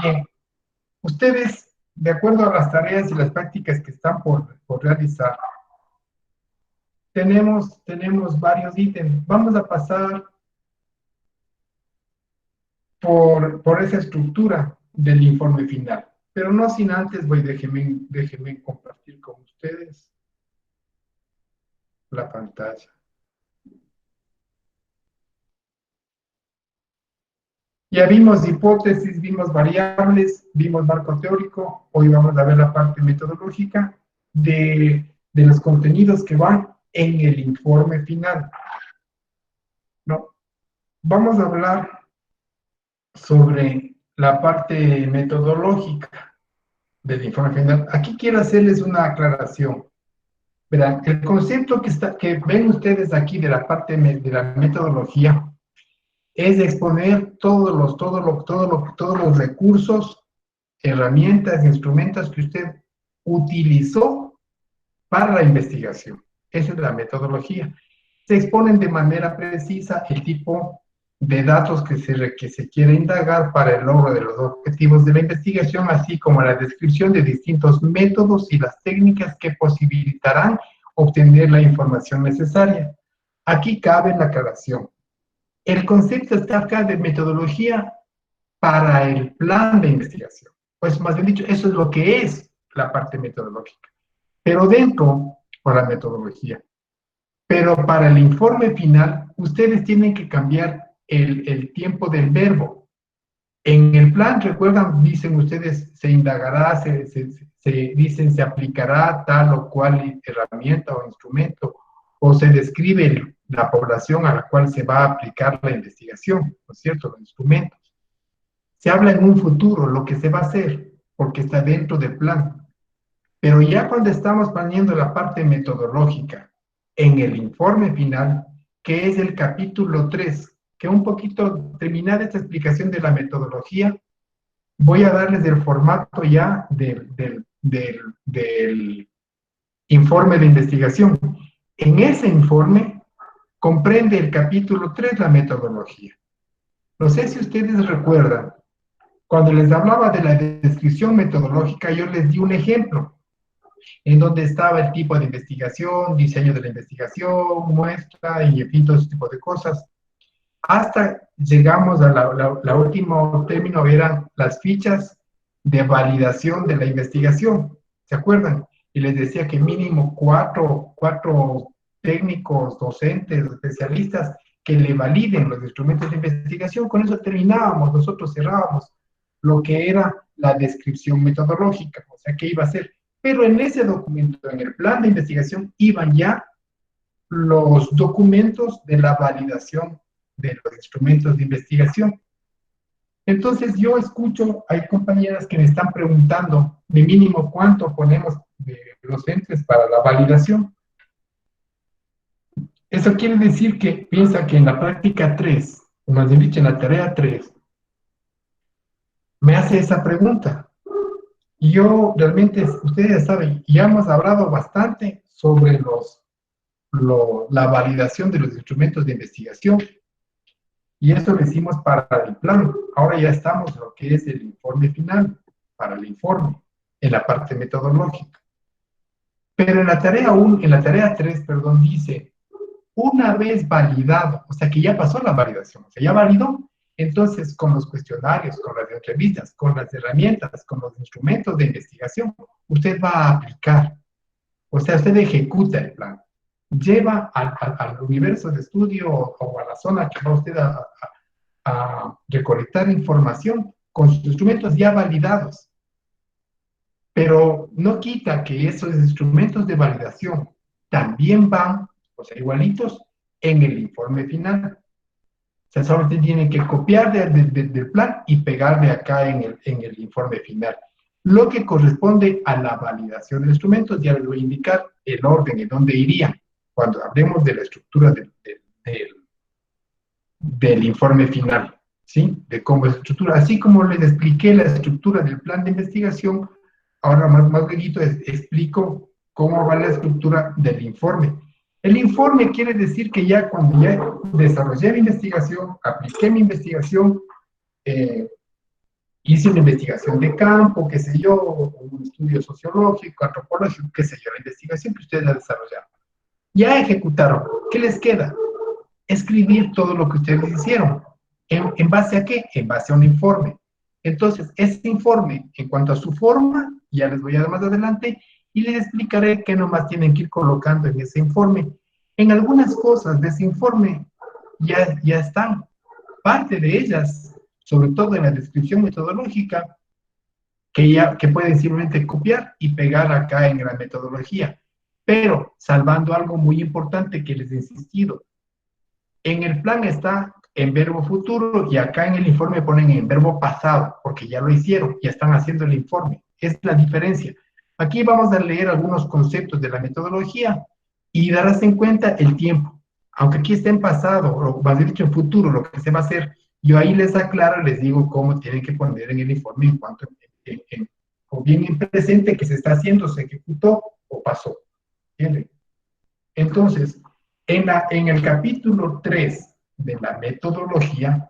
Bien, ustedes, de acuerdo a las tareas y las prácticas que están por realizar, tenemos varios ítems. Vamos a pasar por esa estructura del informe final. Pero no sin antes, déjenme compartir con ustedes la pantalla. Ya vimos hipótesis, vimos variables, vimos marco teórico. Hoy vamos a ver la parte metodológica de los contenidos que van en el informe final, ¿no? Vamos a hablar sobre la parte metodológica del informe final. Aquí quiero hacerles una aclaración. Verán, el concepto que ven ustedes aquí de la parte de la metodología es exponer todos los recursos, herramientas, instrumentos que usted utilizó para la investigación. Esa es la metodología. Se exponen de manera precisa el tipo de datos que se quiere indagar para el logro de los objetivos de la investigación, así como la descripción de distintos métodos y las técnicas que posibilitarán obtener la información necesaria. Aquí cabe la aclaración. El concepto está acá de metodología para el plan de investigación. Pues más bien dicho, eso es lo que es la parte metodológica. Pero dentro, por la metodología, pero para el informe final, ustedes tienen que cambiar el tiempo del verbo. En el plan, recuerdan, dicen ustedes, se indagará, dicen, se aplicará tal o cual herramienta o instrumento, o se describe la población a la cual se va a aplicar la investigación, ¿no es cierto? Los instrumentos. Se habla en un futuro, lo que se va a hacer, porque está dentro del plan. Pero ya cuando estamos planeando la parte metodológica en el informe final, que es el capítulo 3, que un poquito terminada esta explicación de la metodología, voy a darles el formato ya del informe de investigación. En ese informe comprende el capítulo 3, la metodología. No sé si ustedes recuerdan, cuando les hablaba de la descripción metodológica, yo les di un ejemplo en donde estaba el tipo de investigación, diseño de la investigación, muestra y en fin, todo ese tipo de cosas. Hasta llegamos a la último término, eran las fichas de validación de la investigación, ¿se acuerdan? Y les decía que mínimo cuatro técnicos, docentes, especialistas que le validen los instrumentos de investigación. Con eso terminábamos, nosotros cerrábamos lo que era la descripción metodológica, o sea, qué iba a ser. Pero en ese documento, en el plan de investigación, iban ya los documentos de la validación de los instrumentos de investigación. Entonces yo escucho, hay compañeras que me están preguntando de mínimo cuánto ponemos de los entes para la validación. Eso quiere decir que piensa que en la práctica 3, o más bien dicho, en la tarea 3, me hace esa pregunta. Y yo realmente, ustedes ya saben, ya hemos hablado bastante sobre la validación de los instrumentos de investigación. Y eso lo hicimos para el plan. Ahora ya estamos en lo que es el informe final, para el informe, en la parte metodológica. Pero en la tarea 1, en la tarea 3, perdón, dice, una vez validado, o sea que ya pasó la validación, o sea, ya validó, entonces con los cuestionarios, con las entrevistas, con las herramientas, con los instrumentos de investigación, usted va a aplicar, o sea, usted ejecuta el plan, lleva al universo de estudio o a la zona que va usted a recolectar información con sus instrumentos ya validados. Pero no quita que esos instrumentos de validación también van, o sea, igualitos, en el informe final. O sea, solamente tienen que copiar del plan y pegar de acá en el informe final. Lo que corresponde a la validación de instrumentos, ya les voy a indicar el orden en donde irían cuando hablemos de la estructura del informe final, ¿sí? De cómo es la estructura. Así como les expliqué la estructura del plan de investigación, ahora más bellito explico cómo va la estructura del informe. El informe quiere decir que ya cuando ya desarrollé mi investigación, apliqué mi investigación, hice una investigación de campo, qué sé yo, un estudio sociológico, antropológico, qué sé yo, la investigación que ustedes la desarrollaron. Ya ejecutaron. ¿Qué les queda? Escribir todo lo que ustedes hicieron. ¿En base a qué? En base a un informe. Entonces, ese informe, en cuanto a su forma, ya les voy a dar más adelante, y les explicaré qué nomás tienen que ir colocando en ese informe. En algunas cosas de ese informe ya están, parte de ellas, sobre todo en la descripción metodológica, que pueden simplemente copiar y pegar acá en la metodología, pero salvando algo muy importante que les he insistido. En el plan está en verbo futuro y acá en el informe ponen en verbo pasado, porque ya lo hicieron, ya están haciendo el informe. Es la diferencia. Aquí vamos a leer algunos conceptos de la metodología y darás en cuenta el tiempo. Aunque aquí esté en pasado, o más bien dicho en futuro, lo que se va a hacer, yo ahí les aclaro, les digo cómo tienen que poner en el informe en cuanto o bien en presente que se está haciendo, se ejecutó o pasó. ¿Entienden? Entonces, en el capítulo 3 de la metodología,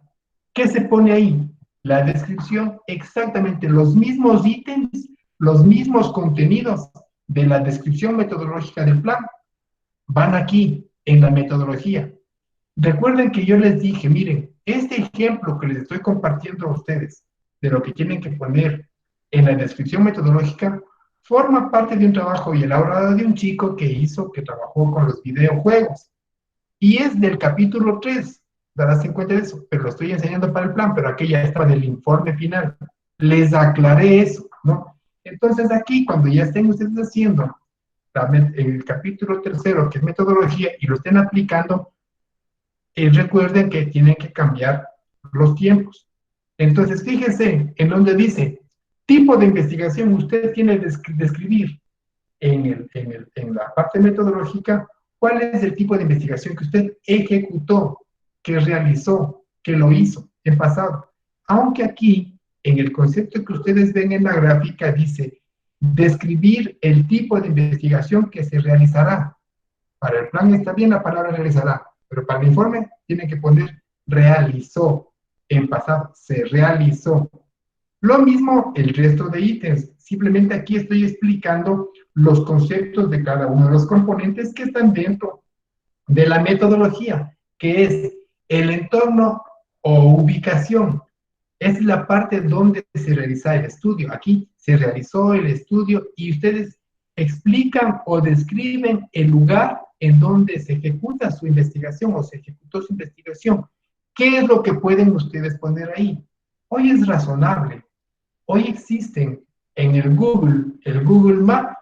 ¿qué se pone ahí? La descripción, exactamente los mismos ítems, los mismos contenidos de la descripción metodológica del plan, van aquí en la metodología. Recuerden que yo les dije, miren, este ejemplo que les estoy compartiendo a ustedes, de lo que tienen que poner en la descripción metodológica, forma parte de un trabajo y elaborado de un chico que trabajó con los videojuegos. Y es del capítulo 3, darás en cuenta de eso, pero lo estoy enseñando para el plan, pero aquí ya estaba del informe final. Les aclaré eso, ¿no? Entonces aquí, cuando ya estén ustedes haciendo el capítulo 3, que es metodología, y lo estén aplicando, recuerden que tienen que cambiar los tiempos. Entonces, fíjense en donde dice, tipo de investigación, usted tiene que describir en la parte metodológica cuál es el tipo de investigación que usted ejecutó, que realizó, que lo hizo en pasado. Aunque aquí, en el concepto que ustedes ven en la gráfica, dice describir el tipo de investigación que se realizará. Para el plan está bien la palabra realizará, pero para el informe tiene que poner realizó en pasado, se realizó. Lo mismo el resto de ítems. Simplemente aquí estoy explicando los conceptos de cada uno de los componentes que están dentro de la metodología, que es el entorno o ubicación. Es la parte donde se realiza el estudio. Aquí se realizó el estudio y ustedes explican o describen el lugar en donde se ejecuta su investigación o se ejecutó su investigación. ¿Qué es lo que pueden ustedes poner ahí? Hoy es razonable. Hoy existen en el Google Map,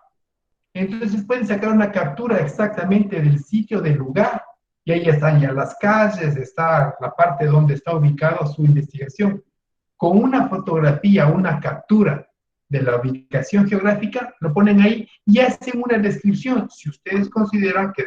entonces pueden sacar una captura exactamente del sitio, del lugar, y ahí están ya las calles, está la parte donde está ubicada su investigación. Con una fotografía, una captura de la ubicación geográfica, lo ponen ahí y hacen una descripción, si ustedes consideran que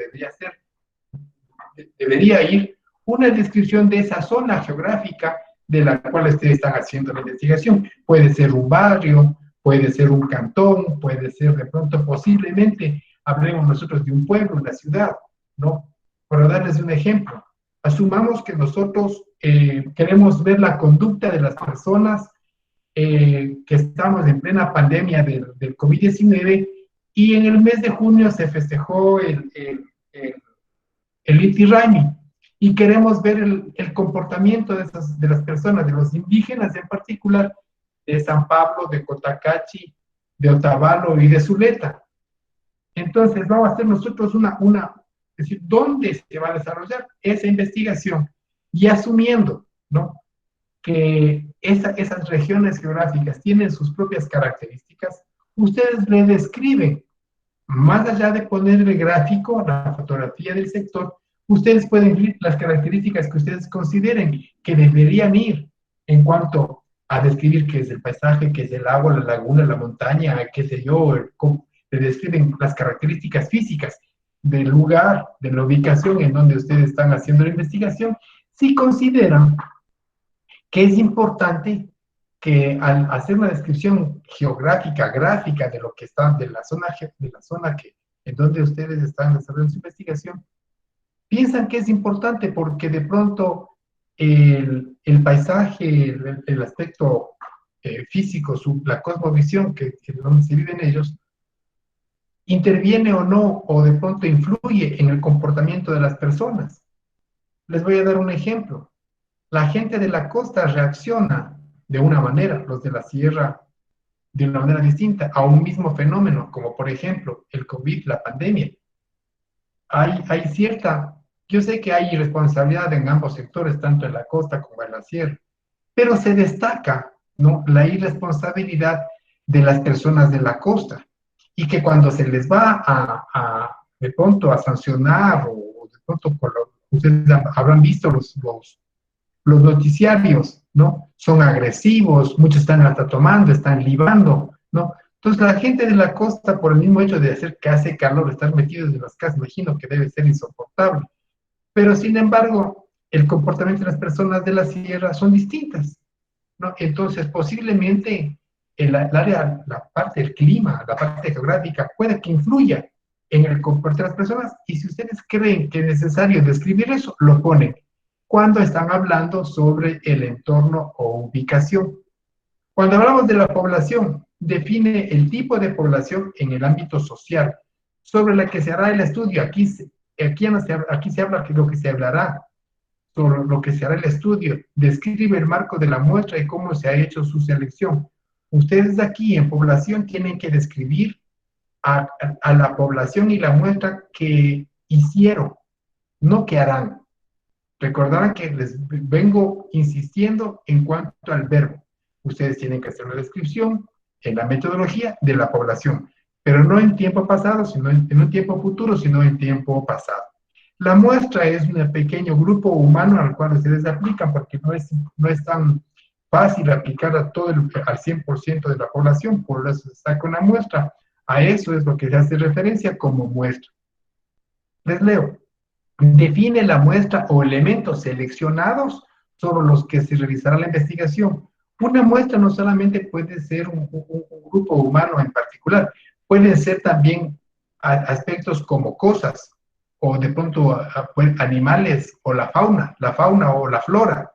debería ir una descripción de esa zona geográfica de la cual ustedes están haciendo la investigación. Puede ser un barrio, puede ser un cantón, puede ser de pronto posiblemente, hablemos nosotros de un pueblo, una ciudad, ¿no? Para darles un ejemplo, asumamos que nosotros queremos ver la conducta de las personas que estamos en plena pandemia del COVID-19 y en el mes de junio se festejó el Inti Raymi, y queremos ver el comportamiento de las personas, de los indígenas en particular, de San Pablo, de Cotacachi, de Otavalo y de Zuleta. Entonces vamos a hacer nosotros es decir, ¿dónde se va a desarrollar esa investigación? Y asumiendo, ¿no?, que esas regiones geográficas tienen sus propias características, ustedes le describen, más allá de poner el gráfico, la fotografía del sector, ustedes pueden ir las características que ustedes consideren que deberían ir en cuanto a describir qué es el paisaje, qué es el agua, la laguna, la montaña, qué sé yo, le describen las características físicas del lugar, de la ubicación en donde ustedes están haciendo la investigación, si consideran que es importante que al hacer una descripción geográfica, gráfica de lo que está, de la zona en donde ustedes están desarrollando su investigación, piensan que es importante porque de pronto el paisaje, el aspecto físico, la cosmovisión donde se viven ellos, interviene o no, o de pronto influye en el comportamiento de las personas. Les voy a dar un ejemplo. La gente de la costa reacciona de una manera, los de la sierra de una manera distinta a un mismo fenómeno, como por ejemplo el COVID, la pandemia. Hay cierta, yo sé que hay irresponsabilidad en ambos sectores, tanto en la costa como en la sierra, pero se destaca, ¿no?, la irresponsabilidad de las personas de la costa, y que cuando se les va de pronto a sancionar, o de pronto, ustedes habrán visto los noticiarios, ¿no? Son agresivos, muchos están hasta tomando, están libando, ¿no? Entonces la gente de la costa, por el mismo hecho de hacer que hace calor, estar metidos en las casas, imagino que debe ser insoportable. Pero sin embargo, el comportamiento de las personas de la sierra son distintas, ¿no? Entonces área, la parte del clima, la parte geográfica, puede que influya en el comportamiento de las personas, y si ustedes creen que es necesario describir eso, lo ponen cuando están hablando sobre el entorno o ubicación. Cuando hablamos de la población, define el tipo de población en el ámbito social sobre la que se hará el estudio. Aquí se habla de lo que se hablará, sobre lo que se hará el estudio, describe el marco de la muestra y cómo se ha hecho su selección. Ustedes aquí en población tienen que describir a la población y la muestra que hicieron, no que harán. Recordarán que les vengo insistiendo en cuanto al verbo. Ustedes tienen que hacer una descripción en la metodología de la población, pero no en tiempo pasado, sino en un tiempo futuro, sino en tiempo pasado. La muestra es un pequeño grupo humano al cual ustedes aplican, porque no es tan fácil aplicar al 100% de la población, por eso se saca una muestra. A eso es lo que se hace referencia como muestra. Les leo. Define la muestra o elementos seleccionados sobre los que se realizará la investigación. Una muestra no solamente puede ser un grupo humano en particular, pueden ser también aspectos como cosas, o de pronto animales, o la fauna o la flora,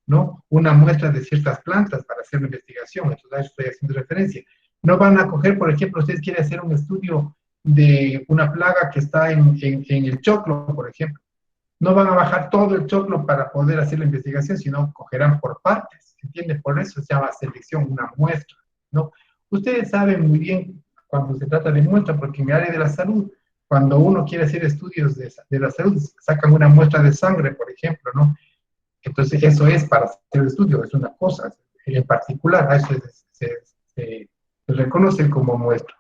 ¿no? Una muestra de ciertas plantas para hacer una investigación, entonces a eso estoy haciendo referencia. No van a coger, por ejemplo, ustedes quieren hacer un estudio de una plaga que está en el choclo, por ejemplo. No van a bajar todo el choclo para poder hacer la investigación, sino cogerán por partes, ¿entienden? Por eso se llama selección, una muestra, ¿no? Ustedes saben muy bien cuando se trata de muestra, porque en el área de la salud, cuando uno quiere hacer estudios de la salud, sacan una muestra de sangre, por ejemplo, ¿no? Entonces, eso es para hacer el estudio, es una cosa en particular, a eso se reconoce como muestra.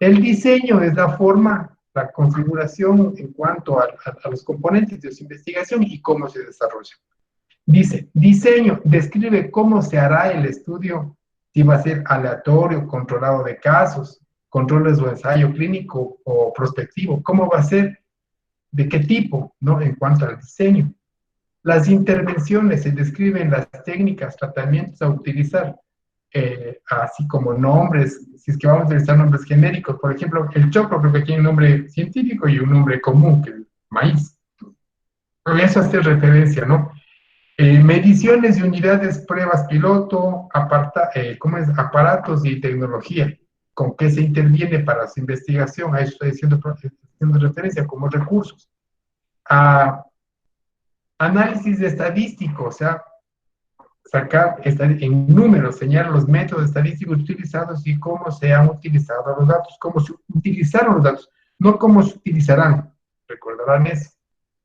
El diseño es la forma, la configuración en cuanto a los componentes de su investigación y cómo se desarrolla. Dice, diseño, describe cómo se hará el estudio, si va a ser aleatorio, controlado de casos, controles o ensayo clínico o prospectivo, cómo va a ser, de qué tipo, ¿no? En cuanto al diseño. Las intervenciones, se describen las técnicas, tratamientos a utilizar, así como nombres, si es que vamos a utilizar nombres genéricos. Por ejemplo, el choclo creo que tiene un nombre científico y un nombre común, que es el maíz. Pero eso hace referencia, ¿no? Mediciones de unidades, pruebas piloto, aparatos y tecnología, con qué se interviene para su investigación, a eso estoy haciendo referencia como recursos. Análisis estadístico, o sea, sacar en números, señalar los métodos estadísticos utilizados y cómo se han utilizado los datos, cómo se utilizaron los datos, no cómo se utilizarán. Recordarán eso.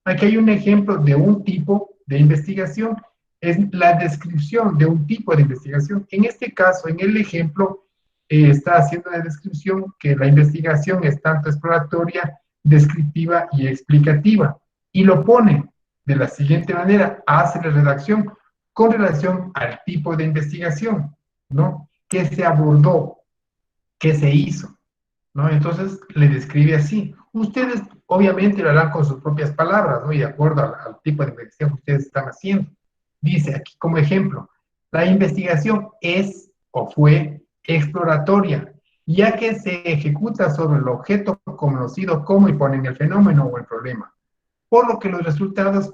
Aquí hay un ejemplo de un tipo de investigación, es la descripción de un tipo de investigación. En este caso, en el ejemplo, está haciendo la descripción que la investigación es tanto exploratoria, descriptiva y explicativa, y lo pone de la siguiente manera: hace la redacción con relación al tipo de investigación, ¿no? ¿Qué se abordó? ¿Qué se hizo? ¿No? Entonces le describe así. Ustedes obviamente lo harán con sus propias palabras, ¿no? Y de acuerdo al tipo de investigación que ustedes están haciendo. Dice aquí como ejemplo, la investigación es o fue exploratoria, ya que se ejecuta sobre el objeto conocido como, y ponen el fenómeno o el problema, por lo que los resultados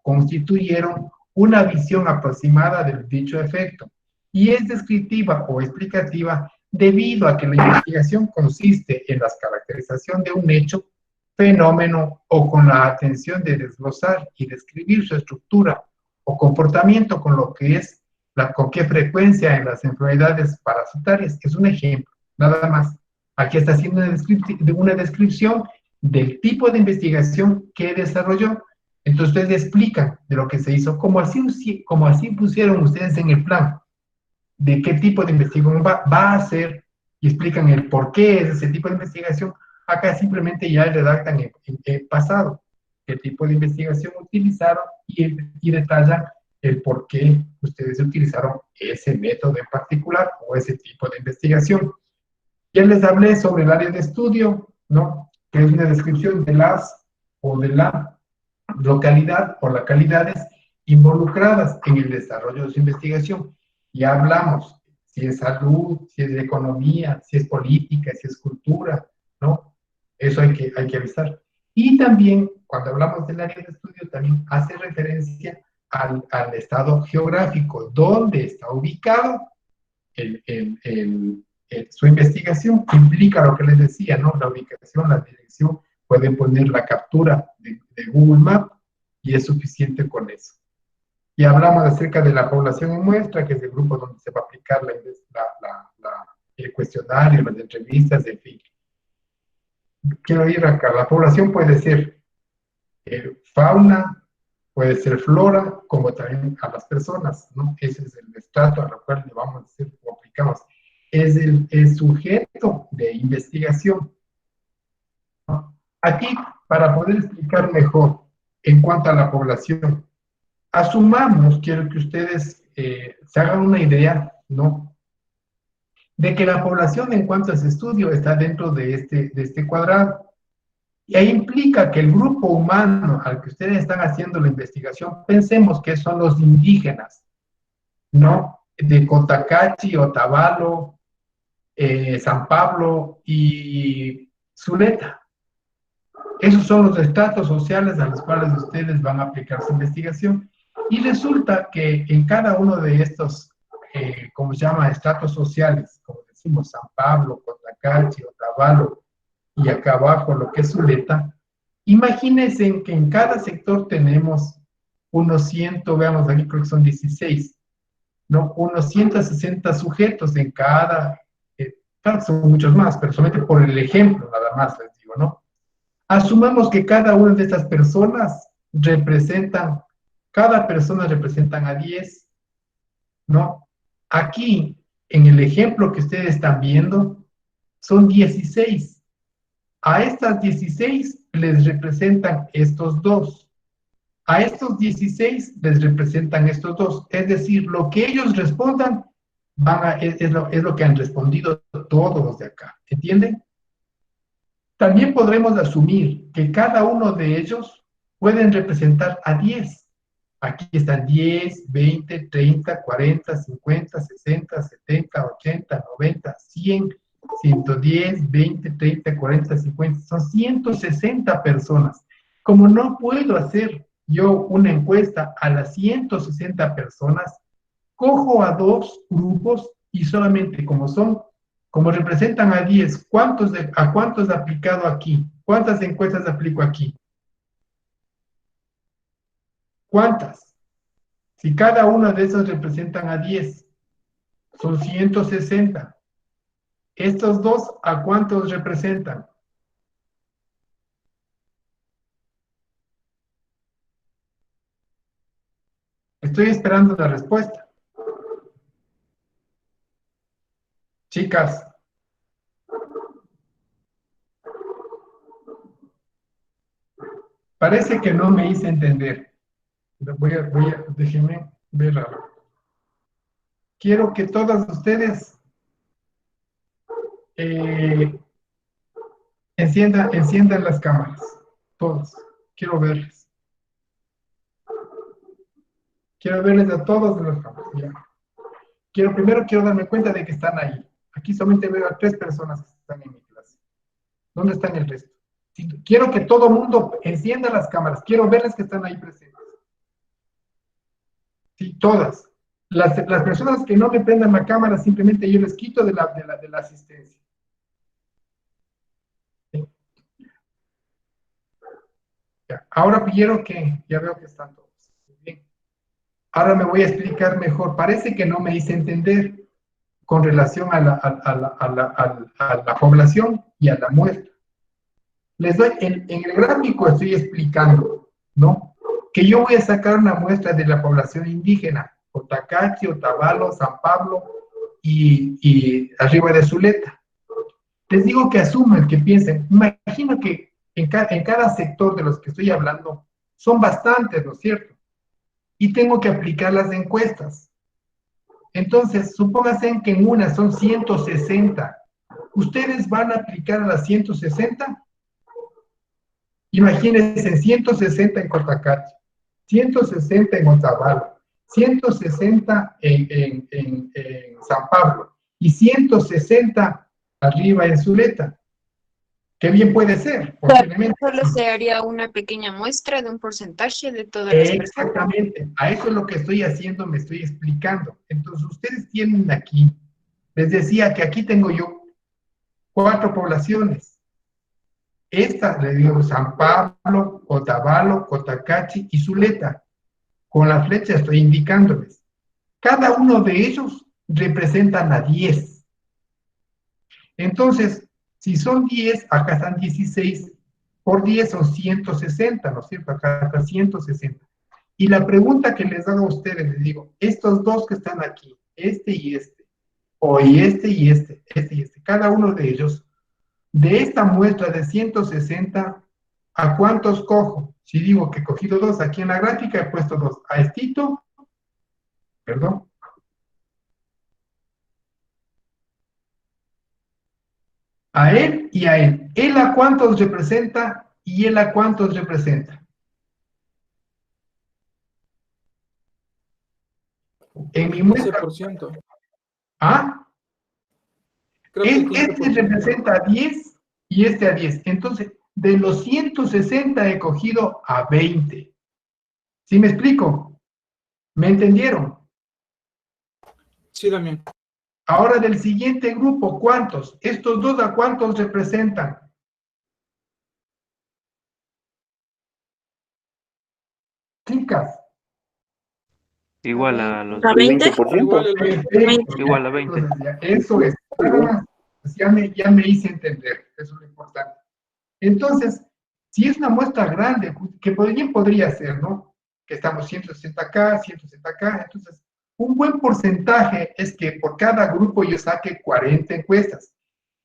constituyeron una visión aproximada del dicho efecto. y es descriptiva o explicativa debido a que la investigación consiste en la caracterización de un hecho, fenómeno o con la atención de desglosar y describir su estructura o comportamiento con lo que es con qué frecuencia en las enfermedades parasitarias. Es un ejemplo, nada más. Aquí está haciendo una descripción del tipo de investigación que desarrolló. Entonces ustedes explican de lo que se hizo, como así pusieron ustedes en el plan, de qué tipo de investigación va a hacer y explican el por qué es ese tipo de investigación. Acá simplemente ya redactan el pasado, qué tipo de investigación utilizaron y detallan el por qué ustedes utilizaron ese método en particular o ese tipo de investigación. Ya les hablé sobre el área de estudio, ¿no? Que es una descripción de las o de la localidad o localidades involucradas en el desarrollo de su investigación. Ya hablamos si es salud, si es economía, si es política, si es cultura, ¿no? Eso hay que avisar. Y también, cuando hablamos del área de estudio, también hace referencia al estado geográfico, donde está ubicado el, el, el, su investigación. Implica lo que les decía, ¿no? La ubicación, la dirección, pueden poner la captura de Google Maps y es suficiente con eso. Y hablamos acerca de la población en muestra, que es el grupo donde se va a aplicar el cuestionario, las entrevistas, en fin. Quiero ir acá. La población puede ser fauna, puede ser flora, como también a las personas, ¿no? Ese es el estrato a lo cual le vamos a decir o aplicamos. Es el sujeto de investigación, ¿no? Aquí, para poder explicar mejor en cuanto a la población, asumamos, quiero que ustedes se hagan una idea, ¿no? De que la población en cuanto a ese estudio está dentro de este cuadrado. Y ahí implica que el grupo humano al que ustedes están haciendo la investigación, pensemos que son los indígenas, ¿no? De Cotacachi, Otavalo, San Pablo y Zuleta. Esos son los estratos sociales a los cuales ustedes van a aplicar su investigación. Y resulta que en cada uno de estos, ¿cómo se llama? Estratos sociales, como decimos, San Pablo, Cotacachi, Otavalo, y acá abajo lo que es Zuleta, imagínense que en cada sector tenemos unos 100, veamos aquí creo que son 16, ¿no? Unos 160 sujetos en cada, claro, son muchos más, pero solamente por el ejemplo nada más les digo, ¿no? Asumamos que cada una de estas personas representan, cada persona representan a 10, ¿no? Aquí, en el ejemplo que ustedes están viendo, son 16. A estas 16 les representan estos dos. A estos 16 les representan estos dos. Es decir, lo que ellos respondan es lo que han respondido todos los de acá. ¿Entienden? También podremos asumir que cada uno de ellos pueden representar a 10. Aquí están 10, 20, 30, 40, 50, 60, 70, 80, 90, 100, 110, 20, 30, 40, 50. Son 160 personas. Como no puedo hacer yo una encuesta a las 160 personas, cojo a dos grupos y solamente como representan a 10, ¿a cuántos he aplicado aquí? ¿Cuántas encuestas aplico aquí? ¿Cuántas? Si cada una de esas representan a 10, son 160. Estos dos, ¿a cuántos representan? Estoy esperando la respuesta. Chicas, parece que no me hice entender. Déjenme ver algo. Quiero que todas ustedes eh, enciendan las cámaras. Todos. Quiero verles. Quiero verles a todos de las cámaras. Ya. Primero quiero darme cuenta de que están ahí. Aquí solamente veo a 3 personas que están en mi clase. ¿Dónde están el resto? Quiero que todo el mundo encienda las cámaras. Quiero verles que están ahí presentes. Sí, todas. Las personas que no me prendan la cámara, simplemente yo les quito de la asistencia. ¿Sí? Ya. Ahora quiero que, ya veo que están todos. Muy bien. Ahora me voy a explicar mejor. Parece que no me hice entender con relación a la población y a la muestra. Les doy, en el gráfico estoy explicando, ¿no? Que yo voy a sacar una muestra de la población indígena, Otacachi, Otavalo, San Pablo y arriba de Zuleta. Les digo que asuman, que piensen. Imagino que en cada sector de los que estoy hablando son bastantes, ¿no es cierto? Y tengo que aplicar las encuestas. Entonces, supónganse que en una son 160. ¿Ustedes van a aplicar a las 160? Imagínense 160 en Cotacachi, 160 en Otavalo, 160 en San Pablo y 160 arriba en Zuleta. Qué bien puede ser, posiblemente. Solo se haría una pequeña muestra de un porcentaje de todas las personas. Exactamente, a eso es lo que estoy haciendo, me estoy explicando. Entonces, ustedes tienen aquí, les decía que aquí tengo yo 4 poblaciones. Esta, le digo, San Pablo, Otavalo, Cotacachi y Zuleta. Con la flecha estoy indicándoles. Cada uno de ellos representan a 10. Entonces, si son 10, acá están 16, por 10 son 160, ¿no es cierto? Acá está 160. Y la pregunta que les hago a ustedes, les digo, estos dos que están aquí, este y este, o este y este, este y este, cada uno de ellos, de esta muestra de 160, ¿a cuántos cojo? Si digo que he cogido 2, aquí en la gráfica he puesto 2. A estito, perdón. A él y a él. ¿Él a cuántos representa y él a cuántos representa? En mi muestra. 15%. ¿Ah? Creo que 15%. Este representa a 10 y este a 10. Entonces, de los 160 he cogido a 20. ¿Sí me explico? ¿Me entendieron? Sí, Damián. Ahora del siguiente grupo, ¿cuántos? ¿Estos dos a cuántos representan? Chicas. Igual a los ¿A 20? 20%. Igual el 20. Perfecto. Igual a 20. Entonces, ya, eso es. Nada más. Pues ya me hice entender. Eso es lo importante. Entonces, si es una muestra grande, que bien podría ser, ¿no? Que estamos 160 acá, 160 acá. Entonces, un buen porcentaje es que por cada grupo yo saque 40 encuestas.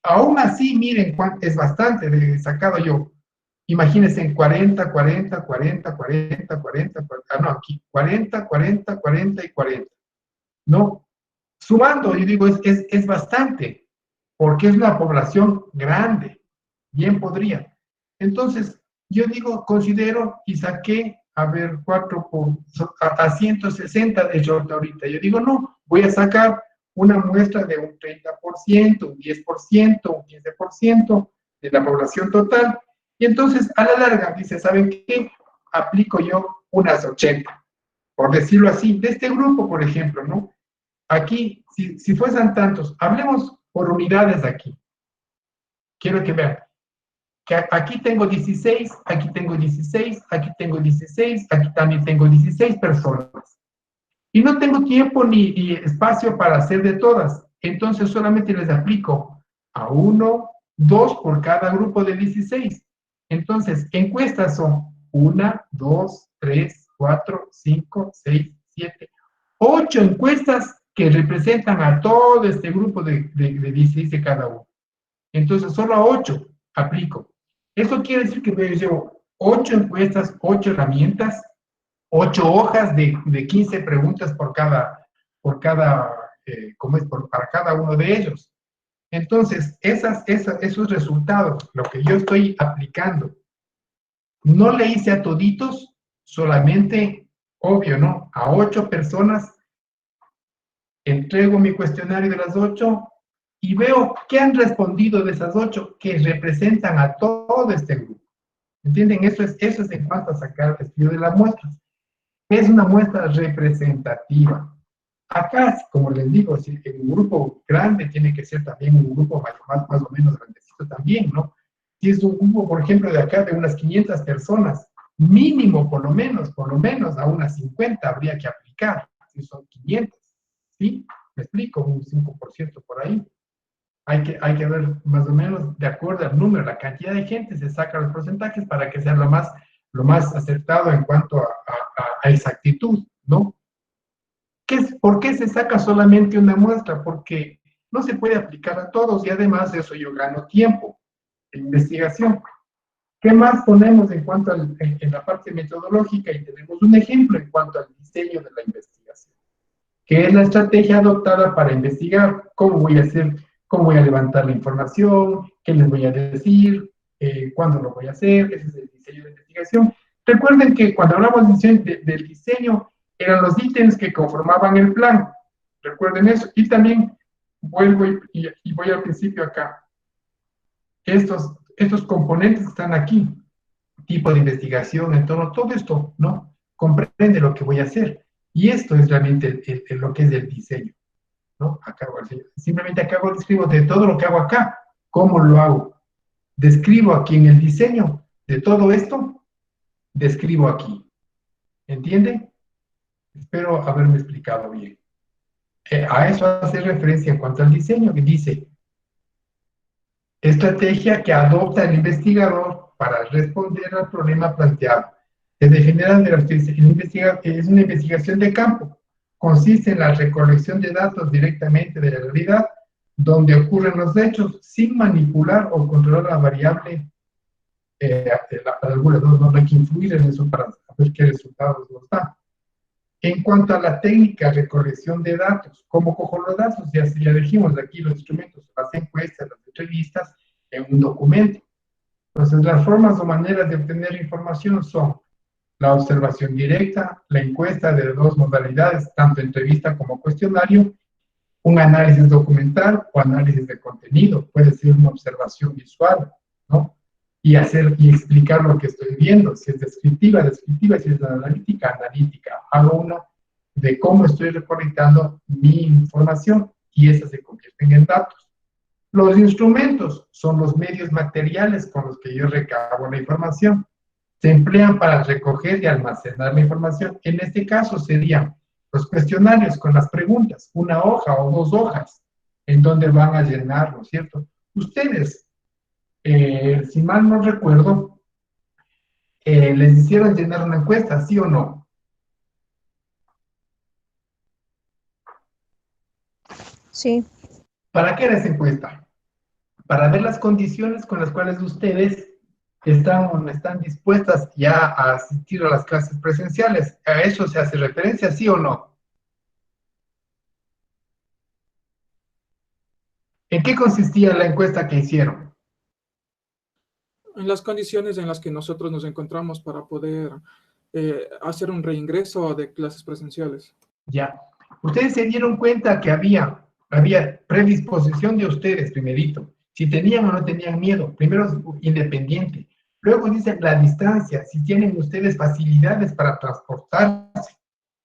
Aún así, miren, es bastante, he sacado yo. Imagínense en 40, 40, 40, 40, 40, 40, no, aquí 40, 40, 40 y 40. ¿No? Sumando, yo digo, es bastante, porque es una población grande. Bien podría. Entonces, yo digo, considero y saqué, a ver, 4 a 160 de short ahorita. Yo digo, no, voy a sacar una muestra de un 30%, un 10%, un 15% de la población total. Y entonces, a la larga, dice, ¿saben qué? Aplico yo unas 80, por decirlo así, de este grupo, por ejemplo, ¿no? Aquí, si fuesen tantos, hablemos por unidades aquí. Quiero que vean que aquí tengo 16, aquí tengo 16, aquí tengo 16, aquí también tengo 16 personas. Y no tengo tiempo ni espacio para hacer de todas. Entonces solamente les aplico a 1, 2 por cada grupo de 16. Entonces, encuestas son 1, 2, 3, 4, 5, 6, 7, 8 encuestas que representan a todo este grupo de 16 de cada uno. Entonces, solo a 8 aplico. Eso quiere decir que yo llevo 8 encuestas, 8 herramientas, 8 hojas de 15 preguntas para cada uno de ellos. Entonces, esos resultados, lo que yo estoy aplicando, no le hice a toditos, solamente, obvio, ¿no? A 8 personas, entrego mi cuestionario de las 8 y veo qué han respondido de esas 8 que representan a todo este grupo. ¿Entienden? Eso es en cuanto a sacar el estudio de las muestras. Es una muestra representativa. Acá, como les digo, si en un grupo grande tiene que ser también un grupo más o menos grandecito también, ¿no? Si es un grupo, por ejemplo, de acá de unas 500 personas, mínimo, por lo menos a unas 50 habría que aplicar, si son 500, ¿sí? Me explico, un 5% por ahí. Hay que ver más o menos de acuerdo al número, la cantidad de gente, se saca los porcentajes para que sea lo más acertado en cuanto a exactitud, ¿no? ¿Por qué se saca solamente una muestra? Porque no se puede aplicar a todos y además de eso yo gano tiempo de investigación. ¿Qué más ponemos en cuanto en la parte metodológica? Y tenemos un ejemplo en cuanto al diseño de la investigación, que es la estrategia adoptada para investigar cómo voy a hacer, cómo voy a levantar la información, qué les voy a decir, cuándo lo voy a hacer. Ese es el diseño de investigación. Recuerden que cuando hablamos del diseño, eran los ítems que conformaban el plan. Recuerden eso. Y también vuelvo y voy al principio acá. Estos componentes que están aquí, tipo de investigación, entorno, todo esto, ¿no? Comprende lo que voy a hacer. Y esto es realmente lo que es el diseño, ¿no? Simplemente acabo, describo de todo lo que hago acá, cómo lo hago. Describo aquí en el diseño de todo esto, describo aquí. ¿Entienden? Espero haberme explicado bien. A eso hace referencia en cuanto al diseño, que dice, estrategia que adopta el investigador para responder al problema planteado. Desde general de es una investigación de campo. Consiste en la recolección de datos directamente de la realidad, donde ocurren los hechos, sin manipular o controlar la variable alguna. No hay que influir en eso para saber qué resultados nos da. En cuanto a la técnica de recolección de datos, ¿cómo cojo los datos? Ya dijimos aquí los instrumentos, las encuestas, las entrevistas, en un documento. Entonces, las formas o maneras de obtener información son la observación directa, la encuesta de dos modalidades, tanto entrevista como cuestionario, un análisis documental o análisis de contenido, puede ser una observación visual, ¿no? Y explicar lo que estoy viendo, si es descriptiva, si es analítica, analítica. Hago una de cómo estoy recolectando mi información y esas se convierten en datos. Los instrumentos son los medios materiales con los que yo recabo la información. Se emplean para recoger y almacenar la información. En este caso serían los cuestionarios con las preguntas, una hoja o dos hojas, en donde van a llenar, ¿no es cierto? Ustedes, si mal no recuerdo, les hicieron llenar una encuesta, ¿sí o no? Sí. ¿Para qué era esa encuesta? Para ver las condiciones con las cuales ustedes están dispuestas ya a asistir a las clases presenciales. ¿A eso se hace referencia, sí o no? ¿En qué consistía la encuesta que hicieron? En las condiciones en las que nosotros nos encontramos para poder hacer un reingreso de clases presenciales. Ya. Ustedes se dieron cuenta que había predisposición de ustedes, primerito. Si tenían o no tenían miedo. Primero, independiente. Luego dice la distancia, si tienen ustedes facilidades para transportarse.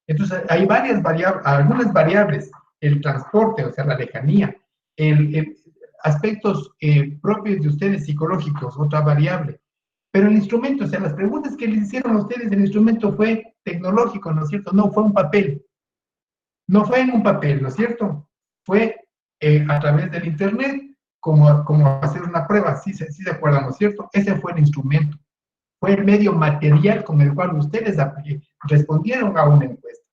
Entonces, hay algunas variables, el transporte, o sea, la lejanía, aspectos propios de ustedes psicológicos, otra variable. Pero el instrumento, o sea, las preguntas que les hicieron a ustedes, el instrumento fue tecnológico, ¿no es cierto? No fue un papel. No fue en un papel, ¿no es cierto? Fue a través del internet, como hacer una prueba, sí se acuerdan, ¿no es cierto? Ese fue el instrumento. Fue el medio material con el cual ustedes respondieron a una encuesta.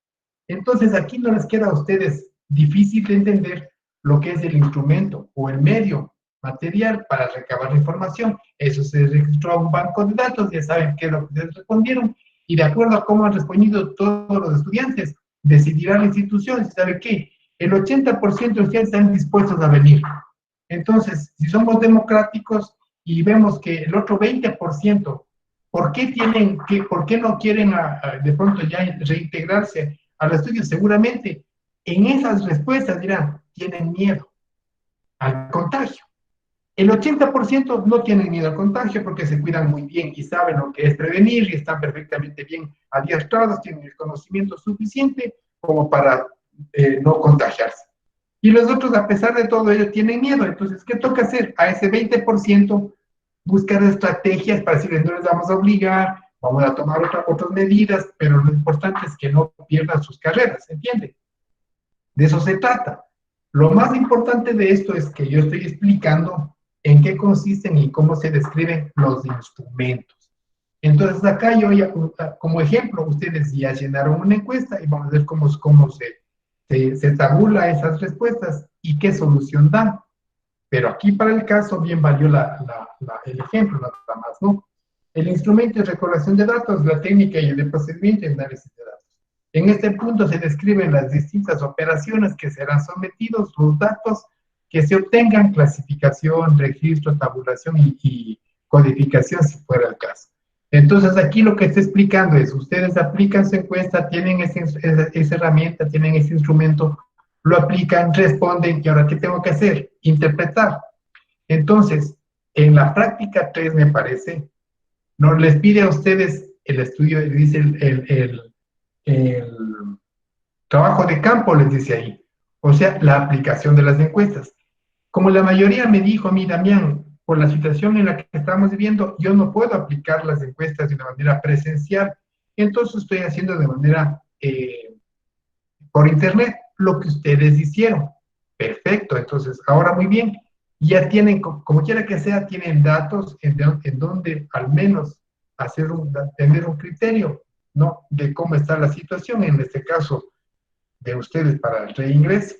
Entonces, aquí no les queda a ustedes difícil de entender lo que es el instrumento o el medio material para recabar la información. Eso se registró a un banco de datos, ya saben qué es lo que ustedes respondieron, y de acuerdo a cómo han respondido todos los estudiantes, decidirá la institución, ¿sabe qué? El 80% de ustedes están dispuestos a venir. Entonces, si somos democráticos y vemos que el otro 20%, ¿por qué no quieren de pronto ya reintegrarse al estudio? Seguramente en esas respuestas dirán, tienen miedo al contagio. El 80% no tienen miedo al contagio porque se cuidan muy bien y saben lo que es prevenir y están perfectamente bien adiestrados, tienen el conocimiento suficiente como para no contagiarse. Y los otros, a pesar de todo ello, tienen miedo. Entonces, ¿qué toca hacer? A ese 20% buscar estrategias para decirles, no les vamos a obligar, vamos a tomar otras medidas, pero lo importante es que no pierdan sus carreras, ¿entiende? De eso se trata. Lo más importante de esto es que yo estoy explicando en qué consisten y cómo se describen los instrumentos. Entonces, acá yo ya, como ejemplo, ustedes ya llenaron una encuesta y vamos a ver cómo se tabula esas respuestas y qué solución dan. Pero aquí para el caso bien valió el ejemplo, nada más, ¿no? El instrumento de recolección de datos, la técnica y el procedimiento de análisis de datos. En este punto se describen las distintas operaciones que serán sometidos, los datos que se obtengan, clasificación, registro, tabulación y codificación si fuera el caso. Entonces aquí lo que está explicando es, ustedes aplican su encuesta, tienen esa herramienta, tienen ese instrumento, lo aplican, responden, y ahora ¿qué tengo que hacer? Interpretar. Entonces, en la práctica 3 me parece, no les pide a ustedes el estudio, dice el trabajo de campo, les dice ahí, o sea, la aplicación de las encuestas. Como la mayoría me dijo a mí, Damián, por la situación en la que estamos viviendo, yo no puedo aplicar las encuestas de una manera presencial, entonces estoy haciendo de manera por internet lo que ustedes hicieron. Perfecto, entonces, ahora muy bien, ya tienen, como quiera que sea, tienen datos en donde al menos tener un criterio, ¿no? De cómo está la situación, en este caso, de ustedes para el reingreso.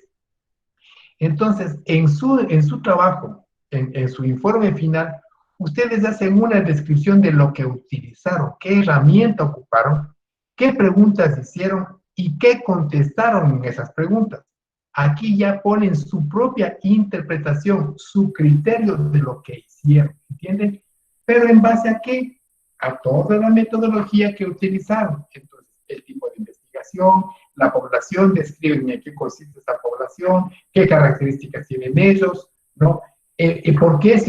Entonces, en su trabajo, en su informe final, ustedes hacen una descripción de lo que utilizaron, qué herramienta ocuparon, qué preguntas hicieron y qué contestaron en esas preguntas. Aquí ya ponen su propia interpretación, su criterio de lo que hicieron, ¿entienden? Pero ¿en base a qué? A toda la metodología que utilizaron. Entonces, el tipo de investigación, la población, describen en qué consiste esta población, qué características tienen ellos, ¿no? ¿Por qué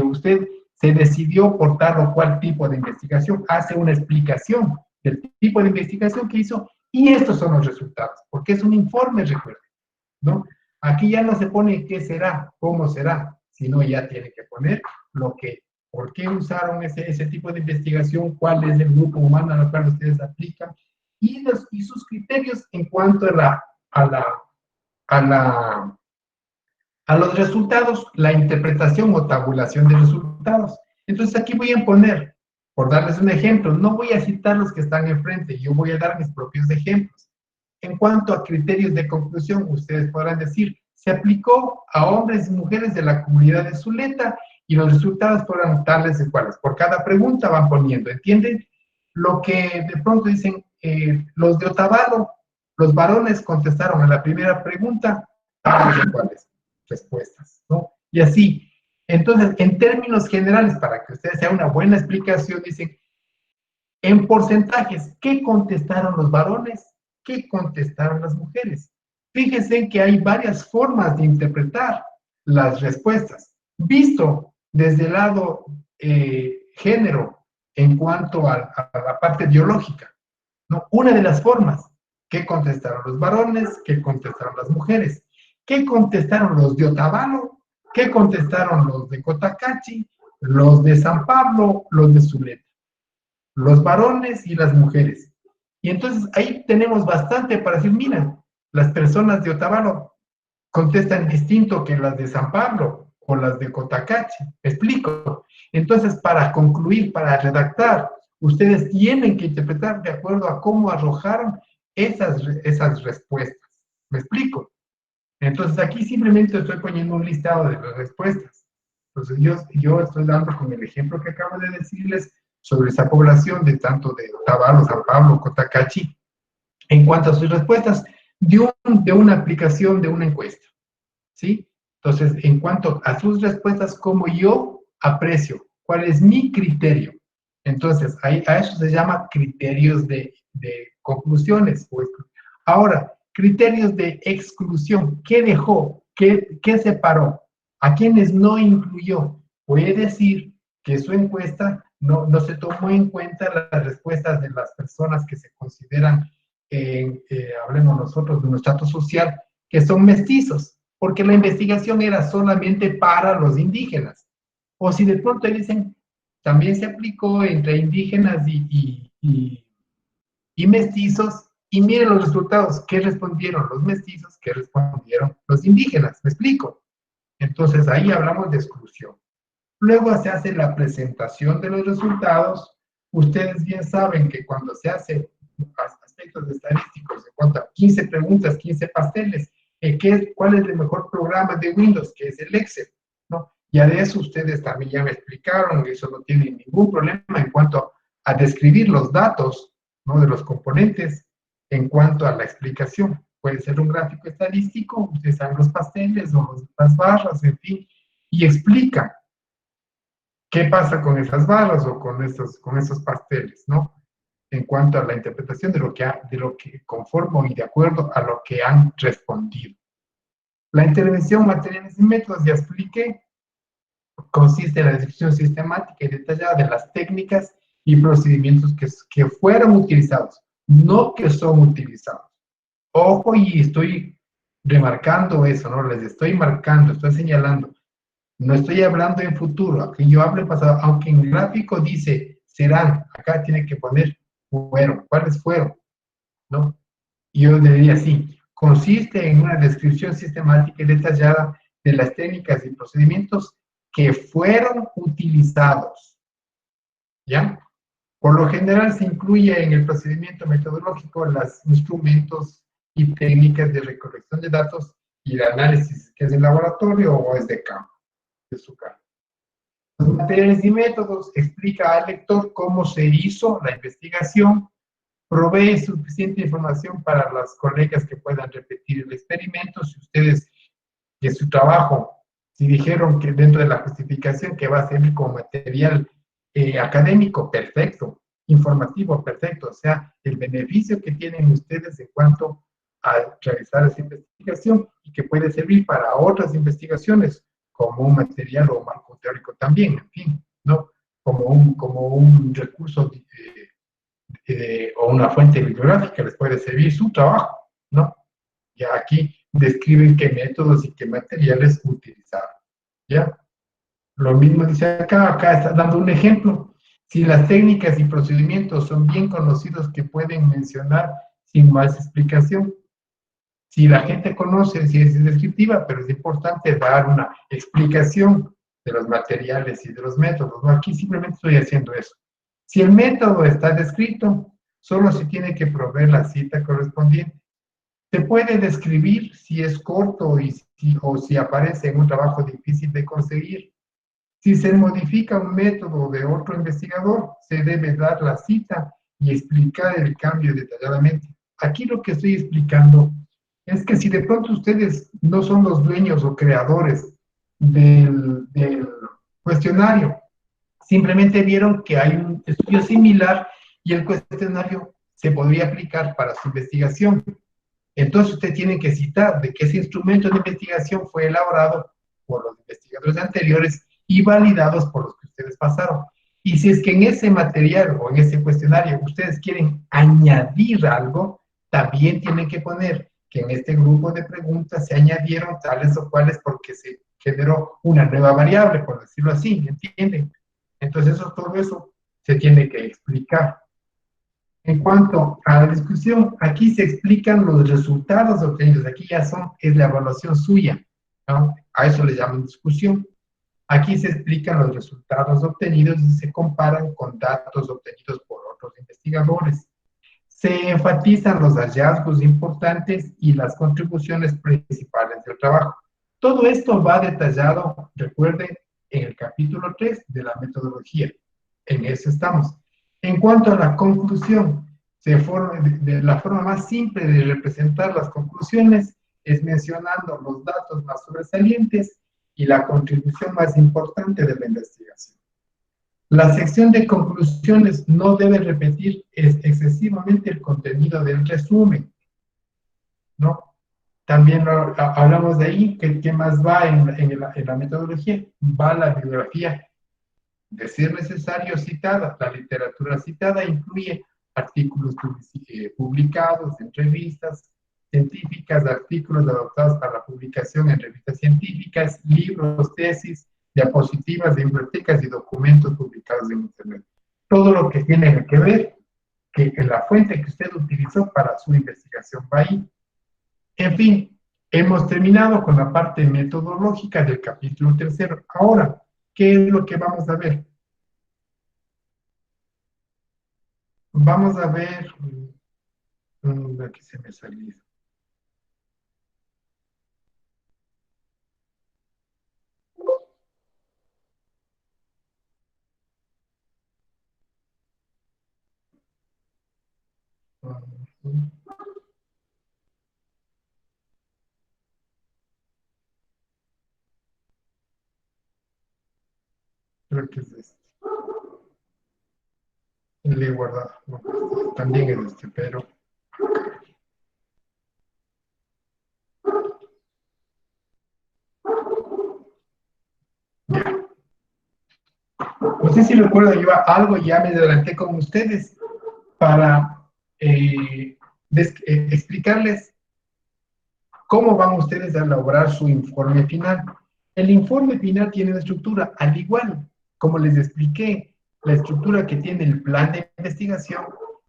usted se decidió por tal o cual tipo de investigación? Hace una explicación del tipo de investigación que hizo y estos son los resultados, porque es un informe, recuerden, ¿no? Aquí ya no se pone qué será, cómo será, sino ya tiene que poner por qué usaron ese tipo de investigación, cuál es el grupo humano al cual ustedes aplican, y sus criterios en cuanto a los resultados, la interpretación o tabulación de resultados. Entonces aquí voy a poner, por darles un ejemplo, no voy a citar los que están enfrente, yo voy a dar mis propios ejemplos. En cuanto a criterios de conclusión, ustedes podrán decir, se aplicó a hombres y mujeres de la comunidad de Zuleta y los resultados fueron tales y cuales. Por cada pregunta van poniendo, ¿entienden? Lo que de pronto dicen, los de Otavalo, los varones contestaron a la primera pregunta, tales y cuales respuestas, ¿no? Y así. Entonces, en términos generales, para que ustedes sea una buena explicación, dicen, en porcentajes, ¿qué contestaron los varones? ¿Qué contestaron las mujeres? Fíjense que hay varias formas de interpretar las respuestas. Visto desde el lado género, en cuanto a la parte biológica, ¿no? Una de las formas, ¿qué contestaron los varones? ¿Qué contestaron las mujeres? ¿Qué contestaron los de Otavalo? ¿Qué contestaron los de Cotacachi? Los de San Pablo, los de Zuleta. Los varones y las mujeres. Y entonces ahí tenemos bastante para decir, mira, las personas de Otavalo contestan distinto que las de San Pablo o las de Cotacachi. ¿Me explico? Entonces, para concluir, para redactar, ustedes tienen que interpretar de acuerdo a cómo arrojaron esas respuestas. ¿Me explico? Entonces, aquí simplemente estoy poniendo un listado de las respuestas. Entonces, yo estoy dando con el ejemplo que acabo de decirles sobre esa población de tanto de Otavalo, San Pablo, Cotacachi, en cuanto a sus respuestas de una aplicación de una encuesta, ¿sí? Entonces, en cuanto a sus respuestas, ¿cómo yo aprecio? ¿Cuál es mi criterio? Entonces, a eso se llama criterios de conclusiones. Ahora, criterios de exclusión. ¿Qué dejó? ¿Qué separó? ¿A quiénes no incluyó? Puede decir que su encuesta no se tomó en cuenta las respuestas de las personas que se consideran hablemos nosotros de un estrato social, que son mestizos, porque la investigación era solamente para los indígenas. O si de pronto dicen, también se aplicó entre indígenas y mestizos, y miren los resultados, ¿qué respondieron los mestizos? ¿Qué respondieron los indígenas? ¿Me explico? Entonces ahí hablamos de exclusión. Luego se hace la presentación de los resultados. Ustedes bien saben que cuando se hace aspectos estadísticos en cuanto a 15 preguntas, 15 pasteles, ¿cuál es el mejor programa de Windows? Que es el Excel, ¿no? Ya de eso ustedes también ya me explicaron, eso no tiene ningún problema en cuanto a describir los datos, ¿no? De los componentes en cuanto a la explicación. Puede ser un gráfico estadístico, ustedes saben los pasteles o las barras, en fin, y explican qué pasa con esas barras o con esos pasteles, ¿no? En cuanto a la interpretación de lo que conformo y de acuerdo a lo que han respondido. La intervención, materiales y métodos, ya expliqué, consiste en la descripción sistemática y detallada de las técnicas y procedimientos que fueron utilizados, no que son utilizados. Ojo, y estoy remarcando eso, ¿no? Les estoy marcando, estoy señalando. No estoy hablando en futuro, aquí yo hablo en pasado, aunque en gráfico dice serán, acá tiene que poner fueron, ¿cuáles fueron? ¿No? Y yo le diría así, consiste en una descripción sistemática y detallada de las técnicas y procedimientos que fueron utilizados, ¿ya? Por lo general se incluye en el procedimiento metodológico los instrumentos y técnicas de recolección de datos y de análisis, que es de laboratorio o es de campo, de su campo. Los materiales y métodos explica al lector cómo se hizo la investigación, provee suficiente información para las colegas que puedan repetir el experimento. Si ustedes, que su trabajo, si dijeron que dentro de la justificación que va a servir como material académico, perfecto, informativo, perfecto, o sea, el beneficio que tienen ustedes en cuanto a realizar esa investigación y que puede servir para otras investigaciones como un material o marco teórico también, en fin, ¿no? Como un recurso o una fuente bibliográfica les puede servir su trabajo, ¿no? Ya aquí describen qué métodos y qué materiales utilizaron, ¿ya? Lo mismo dice acá está dando un ejemplo. Si las técnicas y procedimientos son bien conocidos que pueden mencionar sin más explicación. Si la gente conoce, si es descriptiva, pero es importante dar una explicación de los materiales y de los métodos, ¿no? Aquí simplemente estoy haciendo eso. Si el método está descrito, solo se tiene que proveer la cita correspondiente. Se puede describir si es corto o si aparece en un trabajo difícil de conseguir. Si se modifica un método de otro investigador, se debe dar la cita y explicar el cambio detalladamente. Aquí lo que estoy explicando es que si de pronto ustedes no son los dueños o creadores del cuestionario, simplemente vieron que hay un estudio similar y el cuestionario se podría aplicar para su investigación. Entonces ustedes tienen que citar de que ese instrumento de investigación fue elaborado por los investigadores anteriores y validados por los que ustedes pasaron. Y si es que en ese material o en ese cuestionario ustedes quieren añadir algo, también tienen que poner que en este grupo de preguntas se añadieron tales o cuales porque se generó una nueva variable, por decirlo así, ¿entienden? Entonces todo eso se tiene que explicar. En cuanto a la discusión, aquí se explican los resultados obtenidos. Aquí ya es la evaluación suya, ¿no? A eso le llaman discusión. Aquí se explican los resultados obtenidos y se comparan con datos obtenidos por otros investigadores. Se enfatizan los hallazgos importantes y las contribuciones principales del trabajo. Todo esto va detallado, recuerden, en el capítulo 3 de la metodología. En eso estamos. En cuanto a la conclusión, de la forma más simple de representar las conclusiones es mencionando los datos más sobresalientes y la contribución más importante de la investigación. La sección de conclusiones no debe repetir excesivamente el contenido del resumen, ¿no? También hablamos de ahí, ¿qué más va en la metodología? Va la bibliografía, de ser necesario citada. La literatura citada incluye artículos publicados en revistas científicas, artículos adoptados para la publicación en revistas científicas, libros, tesis, diapositivas, bibliotecas y documentos publicados en Internet. Todo lo que tiene que ver que la fuente que usted utilizó para su investigación va ahí. En fin, hemos terminado con la parte metodológica del capítulo 3. Ahora, ¿qué es lo que vamos a ver? Vamos a ver... Aquí se me salió. Creo que es este. Le he guardado. No, también es este, pero... Ya. No sé si recuerdo, yo algo ya me adelanté con ustedes para explicarles cómo van ustedes a elaborar su informe final. El informe final tiene una estructura, al igual como les expliqué, la estructura que tiene el plan de investigación,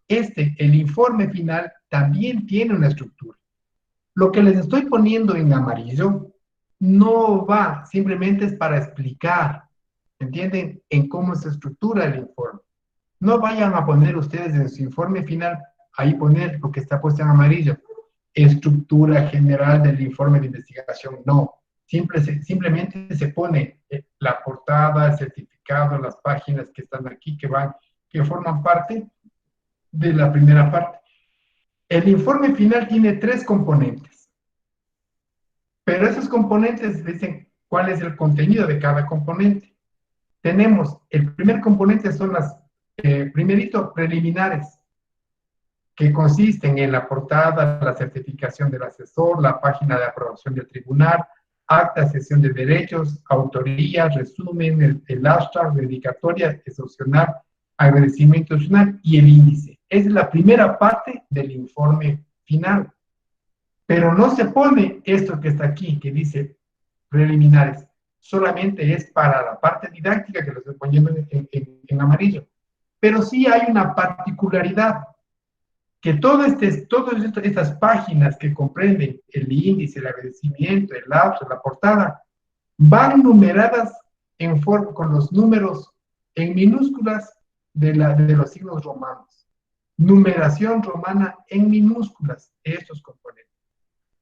el informe final, también tiene una estructura. Lo que les estoy poniendo en amarillo no va, simplemente es para explicar, ¿entienden?, en cómo se estructura el informe. No vayan a poner ustedes en su informe final, ahí poner lo que está puesto en amarillo, estructura general del informe de investigación, no. Simplemente se pone la portada, el certificado, las páginas que están aquí, que forman parte de la primera parte. El informe final tiene 3 componentes, pero esos componentes dicen cuál es el contenido de cada componente. Tenemos, el primer componente son las, primerito, preliminares, que consisten en la portada, la certificación del asesor, la página de aprobación del tribunal, acta, sesión de derechos, autoría, resumen, el abstract, dedicatoria, excepcional, agradecimiento opcional y el índice. Es la primera parte del informe final. Pero no se pone esto que está aquí, que dice preliminares. Solamente es para la parte didáctica, que lo estoy poniendo en amarillo. Pero sí hay una particularidad, que todas estas páginas que comprenden el índice, el agradecimiento, el abstract, la portada, van numeradas con los números en minúsculas de los signos romanos. Numeración romana en minúsculas, estos componentes.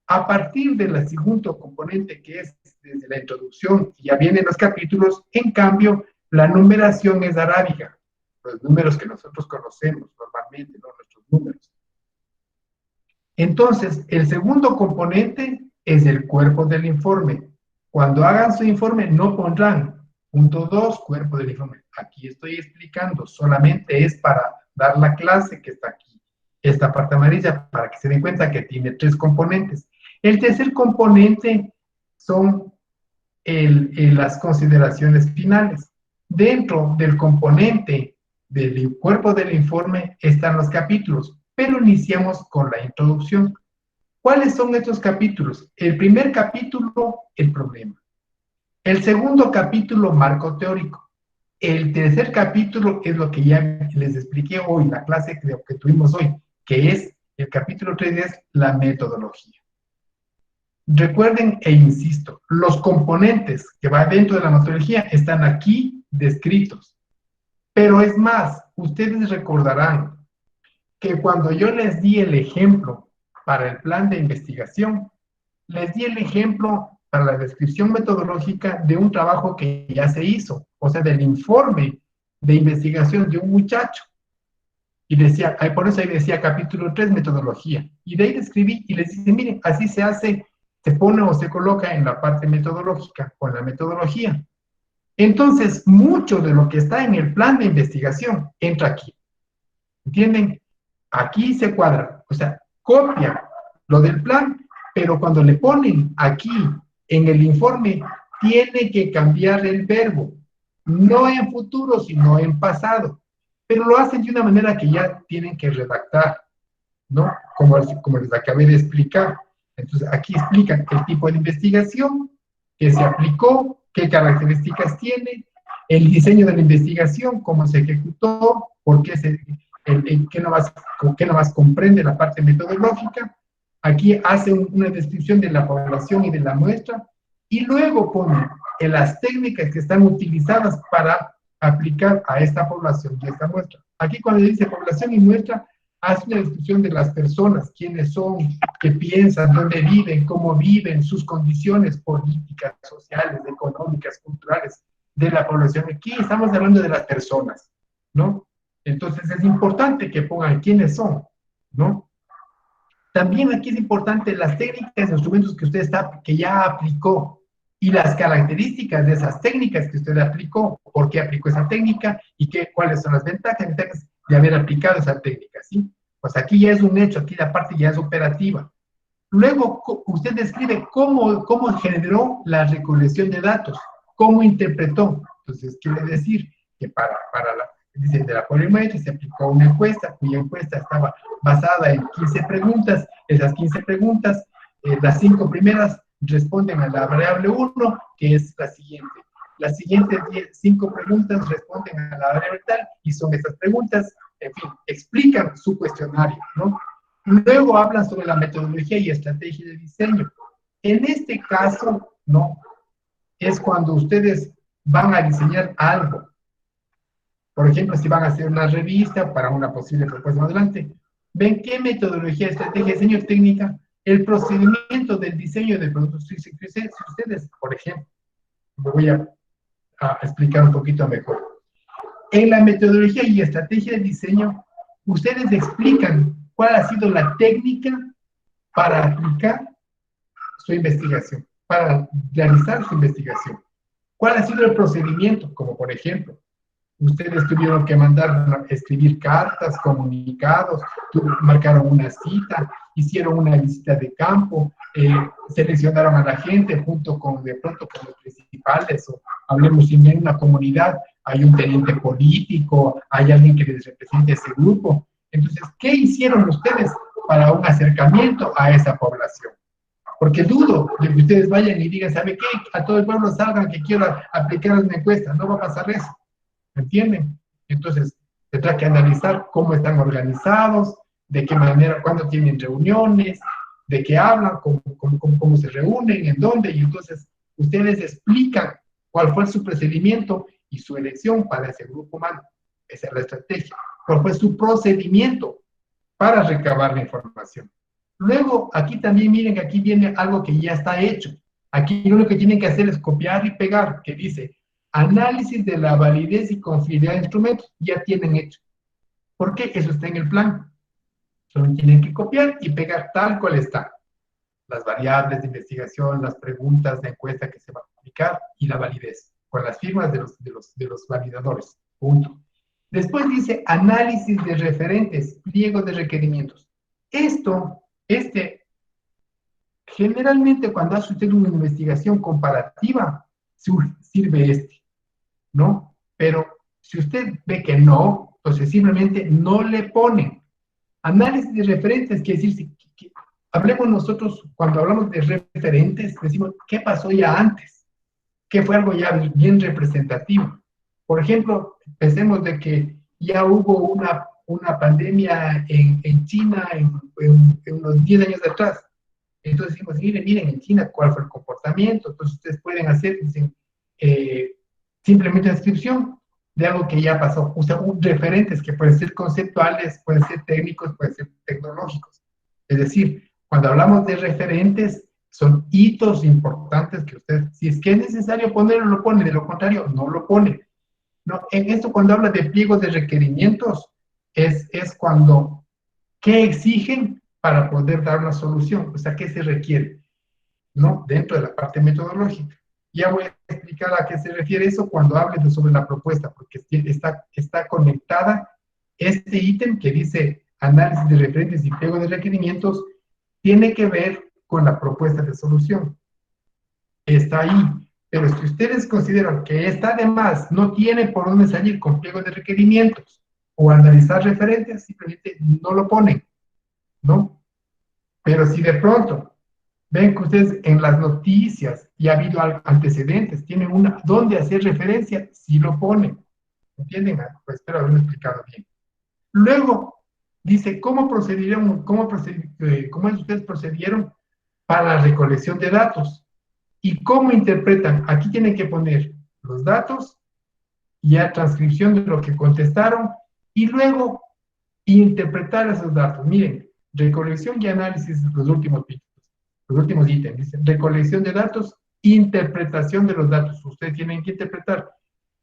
A partir del segundo componente, que es desde la introducción, y ya vienen los capítulos, en cambio, la numeración es arábiga, los números que nosotros conocemos normalmente, no nuestros números. Entonces, el segundo componente es el cuerpo del informe. Cuando hagan su informe, no pondrán punto 2, cuerpo del informe. Aquí estoy explicando, solamente es para dar la clase que está aquí. Esta parte amarilla, para que se den cuenta que tiene 3 componentes. El tercer componente son las consideraciones finales. Dentro del componente del cuerpo del informe están los capítulos, pero iniciamos con la introducción. ¿Cuáles son estos capítulos? El primer capítulo, el problema. El segundo capítulo, marco teórico. El tercer capítulo es lo que ya les expliqué hoy, la clase que tuvimos hoy, que es el capítulo 3, es la metodología. Recuerden e insisto, los componentes que van dentro de la metodología están aquí descritos. Pero es más, ustedes recordarán que cuando yo les di el ejemplo para el plan de investigación, les di el ejemplo para la descripción metodológica de un trabajo que ya se hizo, o sea, del informe de investigación de un muchacho. Y decía, por eso ahí decía capítulo 3, metodología. Y de ahí describí y les dije, miren, así se hace, se pone o se coloca en la parte metodológica, con la metodología. Entonces, mucho de lo que está en el plan de investigación entra aquí. ¿Entienden? Aquí se cuadra, o sea, copia lo del plan, pero cuando le ponen aquí en el informe, tiene que cambiar el verbo, no en futuro, sino en pasado. pero lo hacen de una manera que ya tienen que redactar, ¿no? Como les acabé de explicar. Entonces, aquí explican el tipo de investigación que se aplicó, qué características tiene, el diseño de la investigación, cómo se ejecutó, por qué qué nomás comprende la parte metodológica. Aquí hace una descripción de la población y de la muestra, y luego pone en las técnicas que están utilizadas para aplicar a esta población y esta muestra. Aquí cuando dice población y muestra, hace una descripción de las personas, quiénes son, qué piensan, dónde viven, cómo viven, sus condiciones políticas, sociales, económicas, culturales de la población. Aquí estamos hablando de las personas, ¿no? Entonces es importante que pongan quiénes son, ¿no? También aquí es importante las técnicas, instrumentos que usted que ya aplicó y las características de esas técnicas que usted aplicó, por qué aplicó esa técnica y cuáles son las ventajas de haber aplicado esa técnica, ¿sí? Pues aquí ya es un hecho, aquí la parte ya es operativa. Luego, usted describe cómo generó la recolección de datos, cómo interpretó. Entonces, quiere decir que dice, de la polimetría se aplicó una encuesta, cuya encuesta estaba basada en 15 preguntas. Esas 15 preguntas, las 5 primeras responden a la variable 1, que es la siguiente. Las siguientes 5 preguntas responden a la variable tal, y son estas preguntas, en fin, explican su cuestionario, ¿no? Luego hablan sobre la metodología y estrategia de diseño. En este caso, ¿no? Es cuando ustedes van a diseñar algo. Por ejemplo, si van a hacer una revista para una posible propuesta más adelante, ven qué metodología, estrategia, diseño, técnica, el procedimiento del diseño de productos. Si ustedes, por ejemplo, me voy a explicar un poquito mejor. En la metodología y estrategia de diseño, ustedes explican cuál ha sido la técnica para aplicar su investigación, para realizar su investigación. ¿Cuál ha sido el procedimiento? Como por ejemplo, ustedes tuvieron que escribir cartas, comunicados, marcaron una cita, hicieron una visita de campo, seleccionaron a la gente junto con, de pronto, con los principales, o hablemos si en una comunidad hay un teniente político, hay alguien que les represente ese grupo. Entonces, ¿qué hicieron ustedes para un acercamiento a esa población? Porque dudo de que ustedes vayan y digan, ¿sabe qué? A todo el pueblo salgan que quiero aplicar una encuesta. No va a pasar eso. ¿Me entienden? Entonces, tendrá que analizar cómo están organizados, de qué manera, cuándo tienen reuniones, de qué hablan, cómo se reúnen, en dónde, y entonces ustedes explican cuál fue su procedimiento y su elección para ese grupo humano. Esa es la estrategia. ¿Cuál fue su procedimiento para recabar la información? Luego, aquí también miren que aquí viene algo que ya está hecho. Aquí lo único que tienen que hacer es copiar y pegar, que dice análisis de la validez y confiabilidad de instrumentos. Ya tienen hecho. ¿Por qué? Eso está en el plan. Solo tienen que copiar y pegar tal cual está. Las variables de investigación, las preguntas de encuesta que se va a aplicar y la validez, con las firmas de los validadores. Punto. Después dice análisis de referentes, pliego de requerimientos. Generalmente cuando hace usted una investigación comparativa, sirve ¿no? Pero si usted ve que no, entonces simplemente no le ponen. Análisis de referentes, quiere decir, hablemos nosotros, cuando hablamos de referentes, decimos, ¿qué pasó ya antes? ¿Qué fue algo ya bien representativo? Por ejemplo, pensemos de que ya hubo una pandemia en China en unos 10 años atrás. Entonces decimos, miren en China cuál fue el comportamiento. Entonces ustedes pueden hacer, dicen, simplemente descripción de algo que ya pasó. O sea, referentes que pueden ser conceptuales, pueden ser técnicos, pueden ser tecnológicos. Es decir, cuando hablamos de referentes, son hitos importantes que usted, si es que es necesario ponerlo, lo pone, de lo contrario, no lo pone. No, en esto, cuando habla de pliegos de requerimientos, es cuando, ¿qué exigen para poder dar una solución? O sea, ¿qué se requiere? ¿No? Dentro de la parte metodológica. Ya voy a explicar a qué se refiere eso cuando hable sobre la propuesta, porque está conectada este ítem que dice análisis de referentes y pliego de requerimientos, tiene que ver con la propuesta de solución. Está ahí. Pero si ustedes consideran que está de más, no tiene por dónde salir con pliego de requerimientos, o analizar referentes, simplemente no lo ponen, ¿no? Pero si de pronto ven que ustedes en las noticias y ha habido antecedentes, tienen una dónde hacer referencia, sí lo ponen. ¿Entienden? Pues espero haberlo explicado bien. Luego, dice, ¿cómo procedieron, cómo ustedes procedieron para la recolección de datos? ¿Y cómo interpretan? Aquí tienen que poner los datos, ya transcripción de lo que contestaron, y luego interpretar esos datos. Miren, recolección y análisis, los últimos ítems, dice, recolección de datos, interpretación de los datos. Ustedes tienen que interpretar.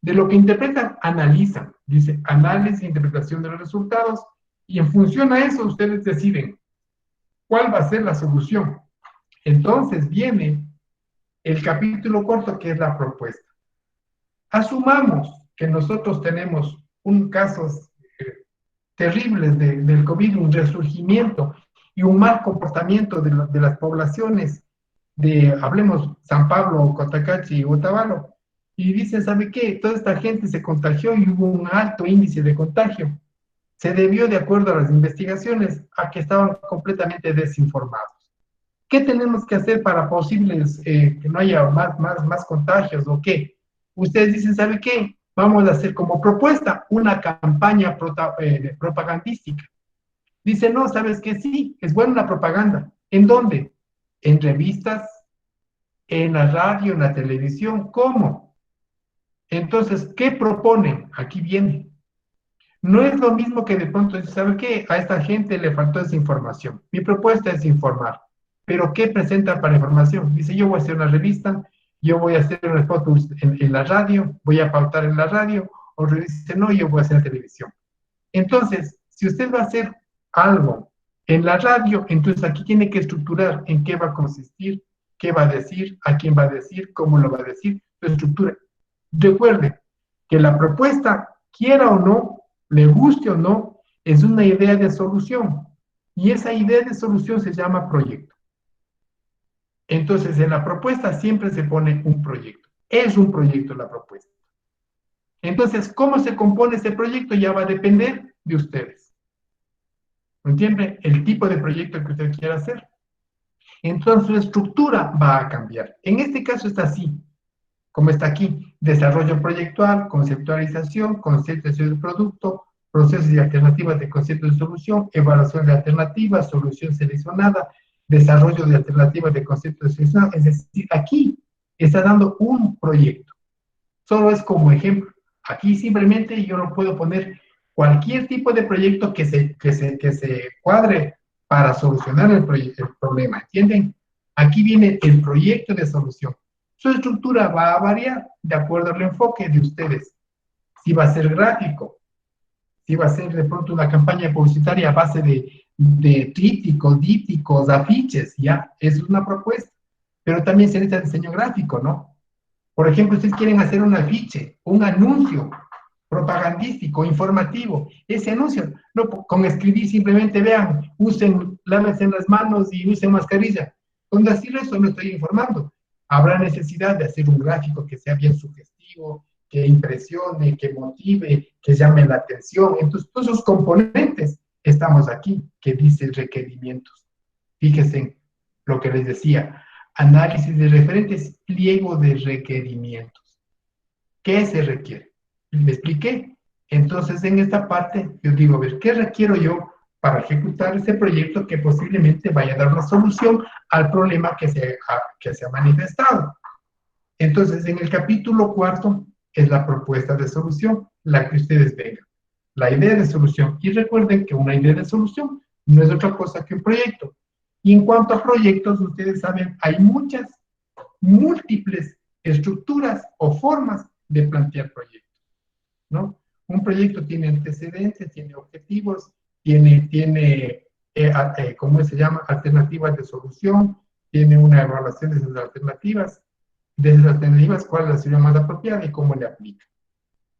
De lo que interpretan, analizan. Dice, análisis e interpretación de los resultados, y en función a eso ustedes deciden cuál va a ser la solución. Entonces viene el capítulo corto, que es la propuesta. Asumamos que nosotros tenemos un caso terribles del COVID, un resurgimiento y un mal comportamiento de las poblaciones hablemos, San Pablo, Cotacachi y Otavalo, y dicen, ¿sabe qué? Toda esta gente se contagió y hubo un alto índice de contagio. Se debió, de acuerdo a las investigaciones, a que estaban completamente desinformados. ¿Qué tenemos que hacer para posibles, que no haya más contagios o qué? Ustedes dicen, ¿sabe qué? Vamos a hacer como propuesta una campaña propagandística. Dice, no, ¿sabes qué? Sí, es buena la propaganda. ¿En dónde? En revistas, en la radio, en la televisión. ¿Cómo? Entonces, ¿qué proponen? Aquí viene. No es lo mismo que de pronto, ¿sabe qué? A esta gente le faltó esa información. Mi propuesta es informar. ¿Pero qué presenta para información? Dice, yo voy a hacer una revista, yo voy a hacer un spot en la radio, voy a pautar en la radio, o dice, no, yo voy a hacer la televisión. Entonces, si usted va a hacer algo en la radio, entonces aquí tiene que estructurar en qué va a consistir, qué va a decir, a quién va a decir, cómo lo va a decir, su estructura. Recuerde que la propuesta, quiera o no, le guste o no, es una idea de solución. Y esa idea de solución se llama proyecto. Entonces, en la propuesta siempre se pone un proyecto. Es un proyecto la propuesta. Entonces, ¿cómo se compone ese proyecto? Ya va a depender de ustedes. ¿Entiende? El tipo de proyecto que usted quiera hacer. Entonces, su estructura va a cambiar. En este caso está así, como está aquí. Desarrollo proyectual, conceptualización, conceptualización del producto, procesos y alternativas de concepto de solución, evaluación de alternativas, solución seleccionada, desarrollo de alternativas de concepto de solución. Es decir, aquí está dando un proyecto. Solo es como ejemplo. Aquí simplemente yo no puedo poner cualquier tipo de proyecto que se cuadre para solucionar el problema, ¿entienden? Aquí viene el proyecto de solución. Su estructura va a variar de acuerdo al enfoque de ustedes. Si va a ser gráfico, si va a ser de pronto una campaña publicitaria a base de trípticos, dípticos, afiches, ya, eso es una propuesta. Pero también se necesita diseño gráfico, ¿no? Por ejemplo, ustedes quieren hacer un afiche, un anuncio propagandístico, informativo. Ese anuncio, no, con escribir simplemente vean, lávense las manos y usen mascarilla. Con decir eso no estoy informando. Habrá necesidad de hacer un gráfico que sea bien sugestivo, que impresione, que motive, que llame la atención. Entonces, todos esos componentes estamos aquí, que dice requerimientos. Fíjense lo que les decía. Análisis de referentes, pliego de requerimientos. ¿Qué se requiere? ¿Me expliqué? Entonces, en esta parte, yo digo, a ver, ¿qué requiero yo para ejecutar ese proyecto que posiblemente vaya a dar una solución al problema que se ha manifestado? Entonces, en el capítulo 4 es la propuesta de solución, la que ustedes vengan. La idea de solución. Y recuerden que una idea de solución no es otra cosa que un proyecto. Y en cuanto a proyectos, ustedes saben, hay muchas, múltiples estructuras o formas de plantear proyectos, ¿no? Un proyecto tiene antecedentes, tiene objetivos, tiene ¿cómo se llama? Alternativas de solución, tiene una evaluación de esas alternativas, cuál es la solución más apropiada y cómo le aplica,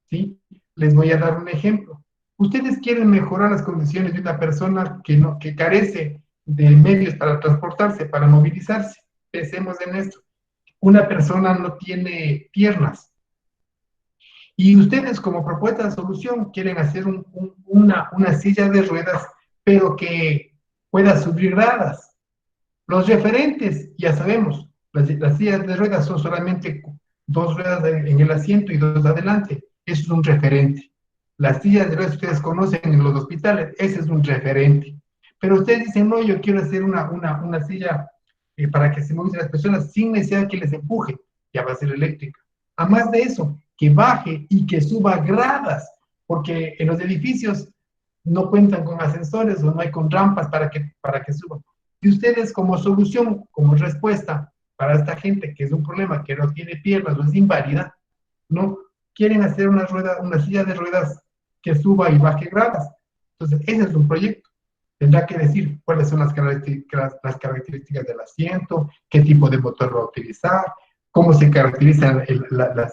¿sí? Les voy a dar un ejemplo. Ustedes quieren mejorar las condiciones de una persona que carece de medios para transportarse, para movilizarse. Pensemos en esto. Una persona no tiene piernas Y ustedes como propuesta de solución quieren hacer una silla de ruedas, pero que pueda subir gradas. Los referentes, ya sabemos, las sillas de ruedas son solamente dos ruedas en el asiento y dos adelante. Eso es un referente. Las sillas de ruedas que ustedes conocen en los hospitales, ese es un referente. Pero ustedes dicen, no, yo quiero hacer una silla para que se muevan las personas sin necesidad que les empuje. Ya va a ser eléctrica. A más de eso, que baje y que suba gradas, porque en los edificios no cuentan con ascensores o no hay con rampas para que suban. Y ustedes como solución, como respuesta para esta gente que es un problema, que no tiene piernas o es inválida, no quieren hacer una silla de ruedas que suba y baje gradas. Entonces, ese es un proyecto. Tendrá que decir cuáles son las características del asiento, qué tipo de motor va a utilizar, cómo se caracterizan las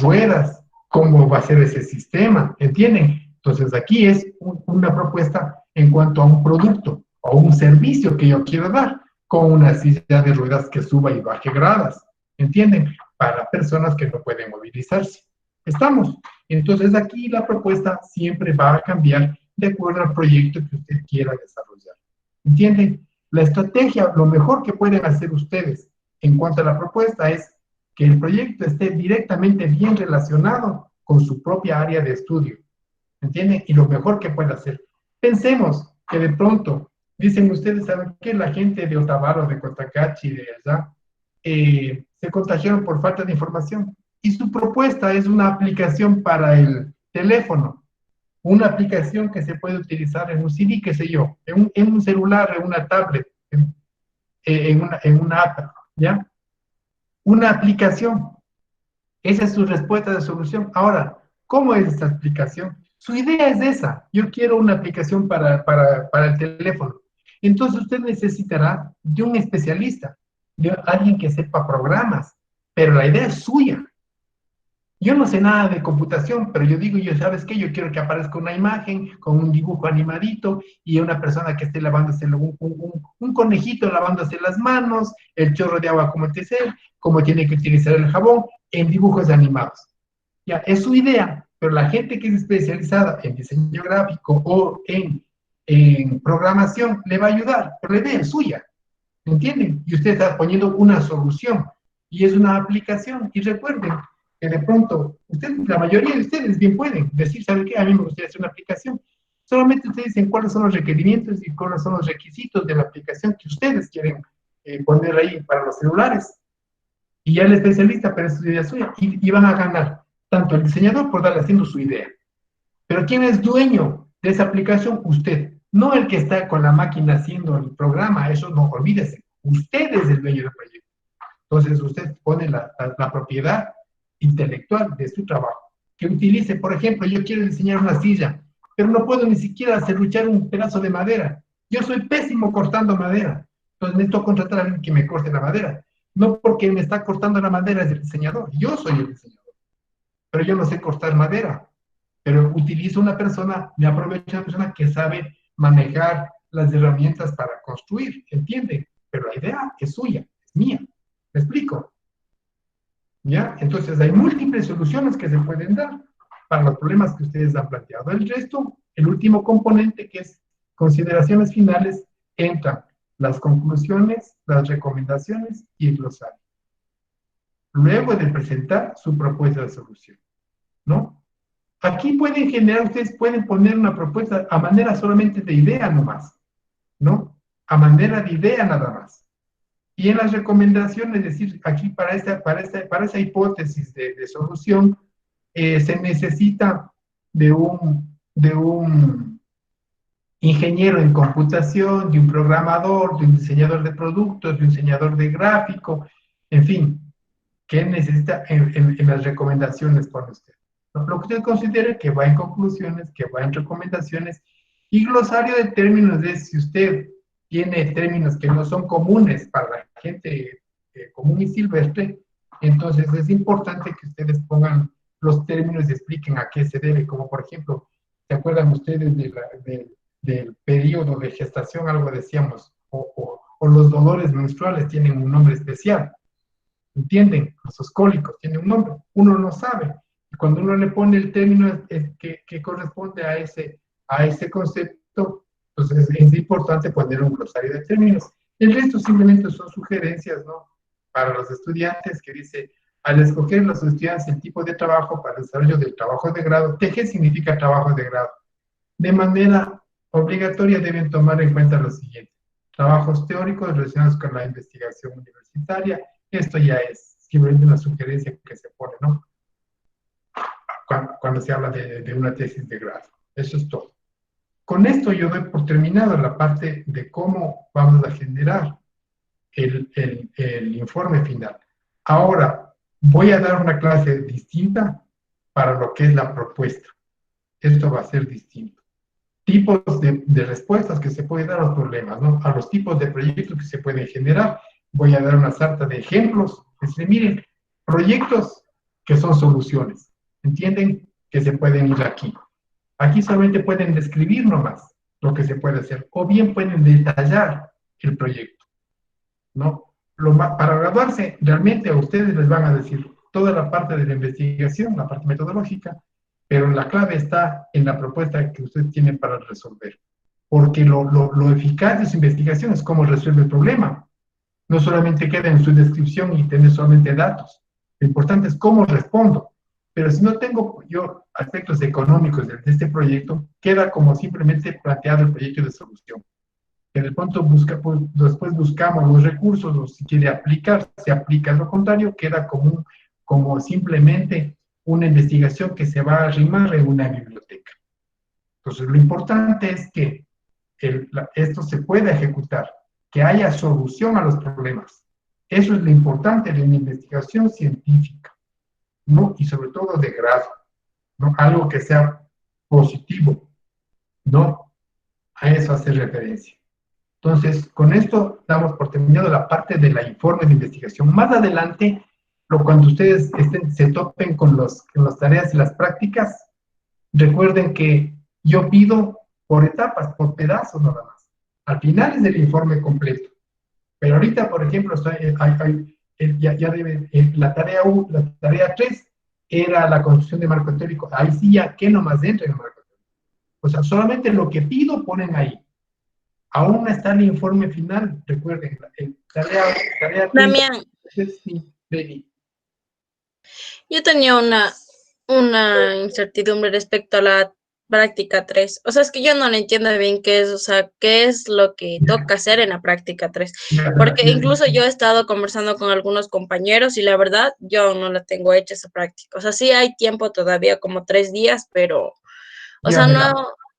ruedas, cómo va a ser ese sistema, ¿entienden? Entonces, aquí es una propuesta en cuanto a un producto o un servicio que yo quiero dar con una silla de ruedas que suba y baje gradas, ¿entienden? Para personas que no pueden movilizarse. ¿Estamos? Entonces, aquí la propuesta siempre va a cambiar de acuerdo al proyecto que usted quiera desarrollar. ¿Entienden? La estrategia, lo mejor que pueden hacer ustedes en cuanto a la propuesta es que el proyecto esté directamente bien relacionado con su propia área de estudio. ¿Entienden? Y lo mejor que puede hacer. Pensemos que de pronto, dicen ustedes, ¿saben qué? La gente de Otavalo, de Cotacachi, de allá, se contagiaron por falta de información. Y su propuesta es una aplicación para el teléfono, una aplicación que se puede utilizar en un CD, qué sé yo, en un celular, en una tablet, en una app, ¿ya? Una aplicación. Esa es su respuesta de solución. Ahora, ¿cómo es esta aplicación? Su idea es esa. Yo quiero una aplicación para el teléfono. Entonces usted necesitará de un especialista, de alguien que sepa programas, pero la idea es suya. Yo no sé nada de computación, pero yo digo, ¿sabes qué? Yo quiero que aparezca una imagen con un dibujo animadito y una persona que esté lavándose, un conejito lavándose las manos, el chorro de agua como cómo tiene que utilizar el jabón, en dibujos animados. Ya, es su idea, pero la gente que es especializada en diseño gráfico o en programación le va a ayudar, pero la idea es suya, ¿entienden? Y usted está poniendo una solución y es una aplicación. Y recuerden que de pronto, la mayoría de ustedes bien pueden decir, ¿sabe qué? A mí me gustaría hacer una aplicación. Solamente ustedes dicen cuáles son los requerimientos y cuáles son los requisitos de la aplicación que ustedes quieren poner ahí para los celulares. Y ya el especialista, pero es su idea suya, y van a ganar tanto el diseñador por darle haciendo su idea. Pero ¿quién es dueño de esa aplicación? Usted, no el que está con la máquina haciendo el programa, eso no, olvídese. Usted es el dueño del proyecto. Entonces usted pone la propiedad intelectual de su trabajo. Que utilice, por ejemplo, yo quiero diseñar una silla, pero no puedo ni siquiera serruchar un pedazo de madera. Yo soy pésimo cortando madera. Entonces necesito contratar a alguien que me corte la madera. No porque me está cortando la madera es el diseñador, yo soy el diseñador. Pero yo no sé cortar madera. Pero utilizo una persona, me aprovecho de una persona que sabe manejar las herramientas para construir, ¿entienden? Pero la idea es suya, es mía. ¿Me explico? ¿Ya? Entonces hay múltiples soluciones que se pueden dar para los problemas que ustedes han planteado. El resto, el último componente que es consideraciones finales, entran las conclusiones, las recomendaciones y el glosario. Luego de presentar su propuesta de solución, ¿no? Aquí pueden generar, ustedes pueden poner una propuesta a manera solamente de idea nomás, ¿no? A manera de idea nada más. Y en las recomendaciones, es decir, aquí para esa hipótesis de solución, se necesita de un ingeniero en computación, de un programador, de un diseñador de productos, de un diseñador de gráfico, en fin, ¿qué necesita en las recomendaciones por usted? Lo que usted considere que va en conclusiones, que va en recomendaciones, y glosario de términos es si usted tiene términos que no son comunes para la gente común y silvestre, entonces es importante que ustedes pongan los términos y expliquen a qué se debe, como por ejemplo, ¿se acuerdan ustedes del periodo de gestación? Algo decíamos, o los dolores menstruales tienen un nombre especial. ¿entienden? Los oscólicos tienen un nombre, uno no sabe. Y cuando uno le pone el término que corresponde a ese concepto, pues es importante poner un glosario de términos. El resto simplemente son sugerencias, ¿no? Para los estudiantes que dice, al escoger los estudiantes el tipo de trabajo para el desarrollo del trabajo de grado, ¿qué significa trabajo de grado? De manera obligatoria deben tomar en cuenta lo siguiente: trabajos teóricos relacionados con la investigación universitaria. Esto ya es simplemente una sugerencia que se pone, ¿no? Cuando se habla de una tesis de grado. Eso es todo. Con esto yo doy por terminado la parte de cómo vamos a generar el informe final. Ahora, voy a dar una clase distinta para lo que es la propuesta. Esto va a ser distinto. Tipos de respuestas que se pueden dar a los problemas, ¿no? A los tipos de proyectos que se pueden generar. Voy a dar una sarta de ejemplos. Es decir, miren, proyectos que son soluciones. ¿Entienden? Que se pueden ir aquí. Aquí solamente pueden describir nomás lo que se puede hacer, o bien pueden detallar el proyecto, ¿no? Para graduarse, realmente a ustedes les van a decir toda la parte de la investigación, la parte metodológica, pero la clave está en la propuesta que ustedes tienen para resolver. Porque lo eficaz de su investigación es cómo resuelve el problema. No solamente queda en su descripción y tener solamente datos. Lo importante es cómo respondo. Pero si no tengo yo aspectos económicos de este proyecto, queda como simplemente planteado el proyecto de solución. En el punto después buscamos los recursos, o si quiere aplicar, se aplica. Lo contrario, queda como simplemente una investigación que se va a arrimar en una biblioteca. Entonces, lo importante es que esto se pueda ejecutar, que haya solución a los problemas. Eso es lo importante de una investigación científica, ¿no? Y sobre todo de grado, ¿no? Algo que sea positivo, ¿no? A eso hace referencia. Entonces, con esto damos por terminado la parte de la informe de investigación. Más adelante, cuando ustedes se topen con las tareas y las prácticas, recuerden que yo pido por etapas, por pedazos nada más. Al final es el informe completo. Pero ahorita, por ejemplo, la tarea 3 era la construcción de marco teórico. Ahí sí ya que nomás entra en el marco teórico. O sea, solamente lo que pido ponen ahí. Aún no está el informe final, recuerden. Tarea 3. Damián, Sí, Baby. yo tenía una incertidumbre respecto a la práctica 3. O sea, es que yo no le entiendo bien qué es, o sea, qué es lo que toca hacer en la práctica 3. Porque incluso yo he estado conversando con algunos compañeros y la verdad, yo no la tengo hecha esa práctica. O sea, sí hay tiempo todavía, como 3 días, pero, o sea,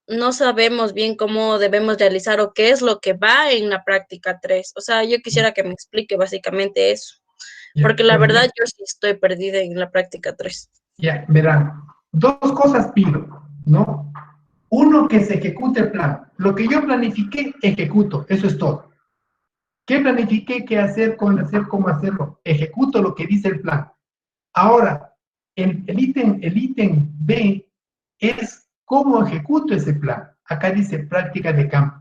no sabemos bien cómo debemos realizar o qué es lo que va en la práctica 3. O sea, yo quisiera que me explique básicamente eso. Porque la verdad yo sí estoy perdida en la práctica 3. Ya, verán, dos cosas pido, ¿no? Uno, que se ejecute el plan. Lo que yo planifiqué, ejecuto. Eso es todo. ¿Qué planifiqué? ¿Qué hacer? ¿Cómo hacerlo? Ejecuto lo que dice el plan. Ahora, el ítem B es cómo ejecuto ese plan. Acá dice práctica de campo.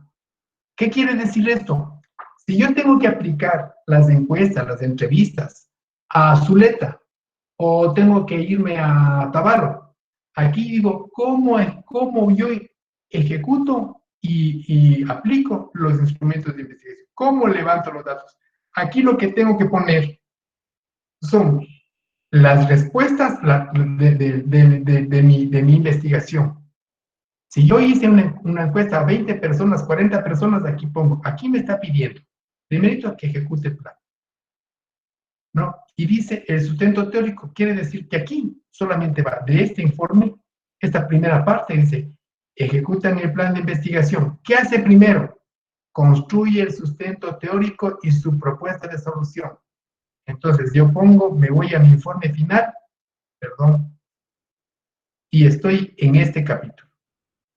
¿Qué quiere decir esto? Si yo tengo que aplicar las encuestas, las entrevistas a Zuleta, o tengo que irme a Tabarro, aquí digo cómo yo ejecuto y aplico los instrumentos de investigación. ¿Cómo levanto los datos? Aquí lo que tengo que poner son las respuestas de mi investigación. Si yo hice una encuesta a 20 personas, 40 personas, aquí pongo, aquí me está pidiendo, primero que ejecute el plan, ¿no? Y dice el sustento teórico, quiere decir que aquí solamente va de este informe, esta primera parte dice, ejecutan el plan de investigación. ¿Qué hace primero? Construye el sustento teórico y su propuesta de solución. Entonces yo me voy a mi informe final, y estoy en este capítulo,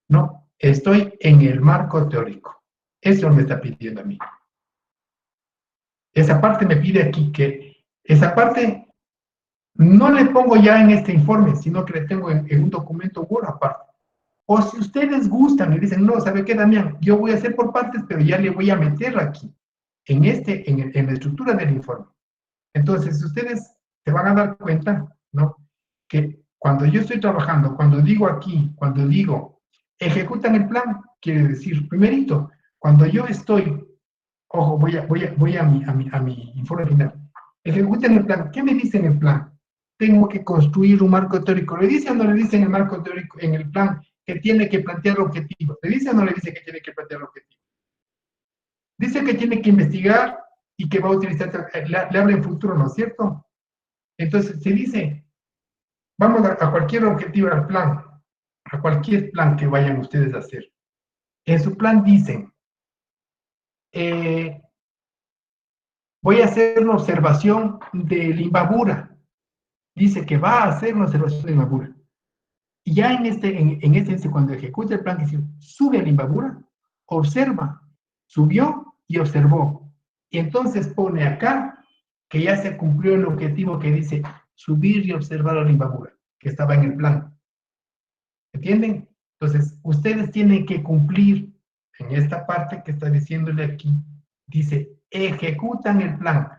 ¿no? Estoy en el marco teórico. Eso me está pidiendo a mí. Esa parte me pide aquí esa parte no le pongo ya en este informe, sino que le tengo en un documento Word aparte. O si ustedes gustan y dicen, no, ¿sabe qué, Damián? Yo voy a hacer por partes, pero ya le voy a meter aquí, en la estructura del informe. Entonces, ustedes se van a dar cuenta, ¿no? Que cuando yo estoy trabajando, cuando digo aquí, cuando digo ejecutan el plan, quiere decir, primerito, cuando yo estoy, ojo, voy a mi informe final. Ejecuten el plan. ¿Qué me dice en el plan? Tengo que construir un marco teórico. ¿Le dice o no le dice en el marco teórico, en el plan, que tiene que plantear objetivos? ¿Le dice o no le dice que tiene que plantear objetivos? Dice que tiene que investigar y que va a utilizar, le habla en futuro, ¿no es cierto? Entonces, se dice, vamos a cualquier objetivo al plan, a cualquier plan que vayan ustedes a hacer. En su plan dicen, voy a hacer una observación de Limbabura. Dice que va a hacer una observación de Limbabura. Y ya en este, cuando ejecuta el plan, dice, sube a Limbabura, observa, subió y observó. Y entonces pone acá que ya se cumplió el objetivo que dice subir y observar a Limbabura, que estaba en el plan. ¿Entienden? Entonces, ustedes tienen que cumplir en esta parte que está diciéndole aquí. Dice, ejecutan el plan.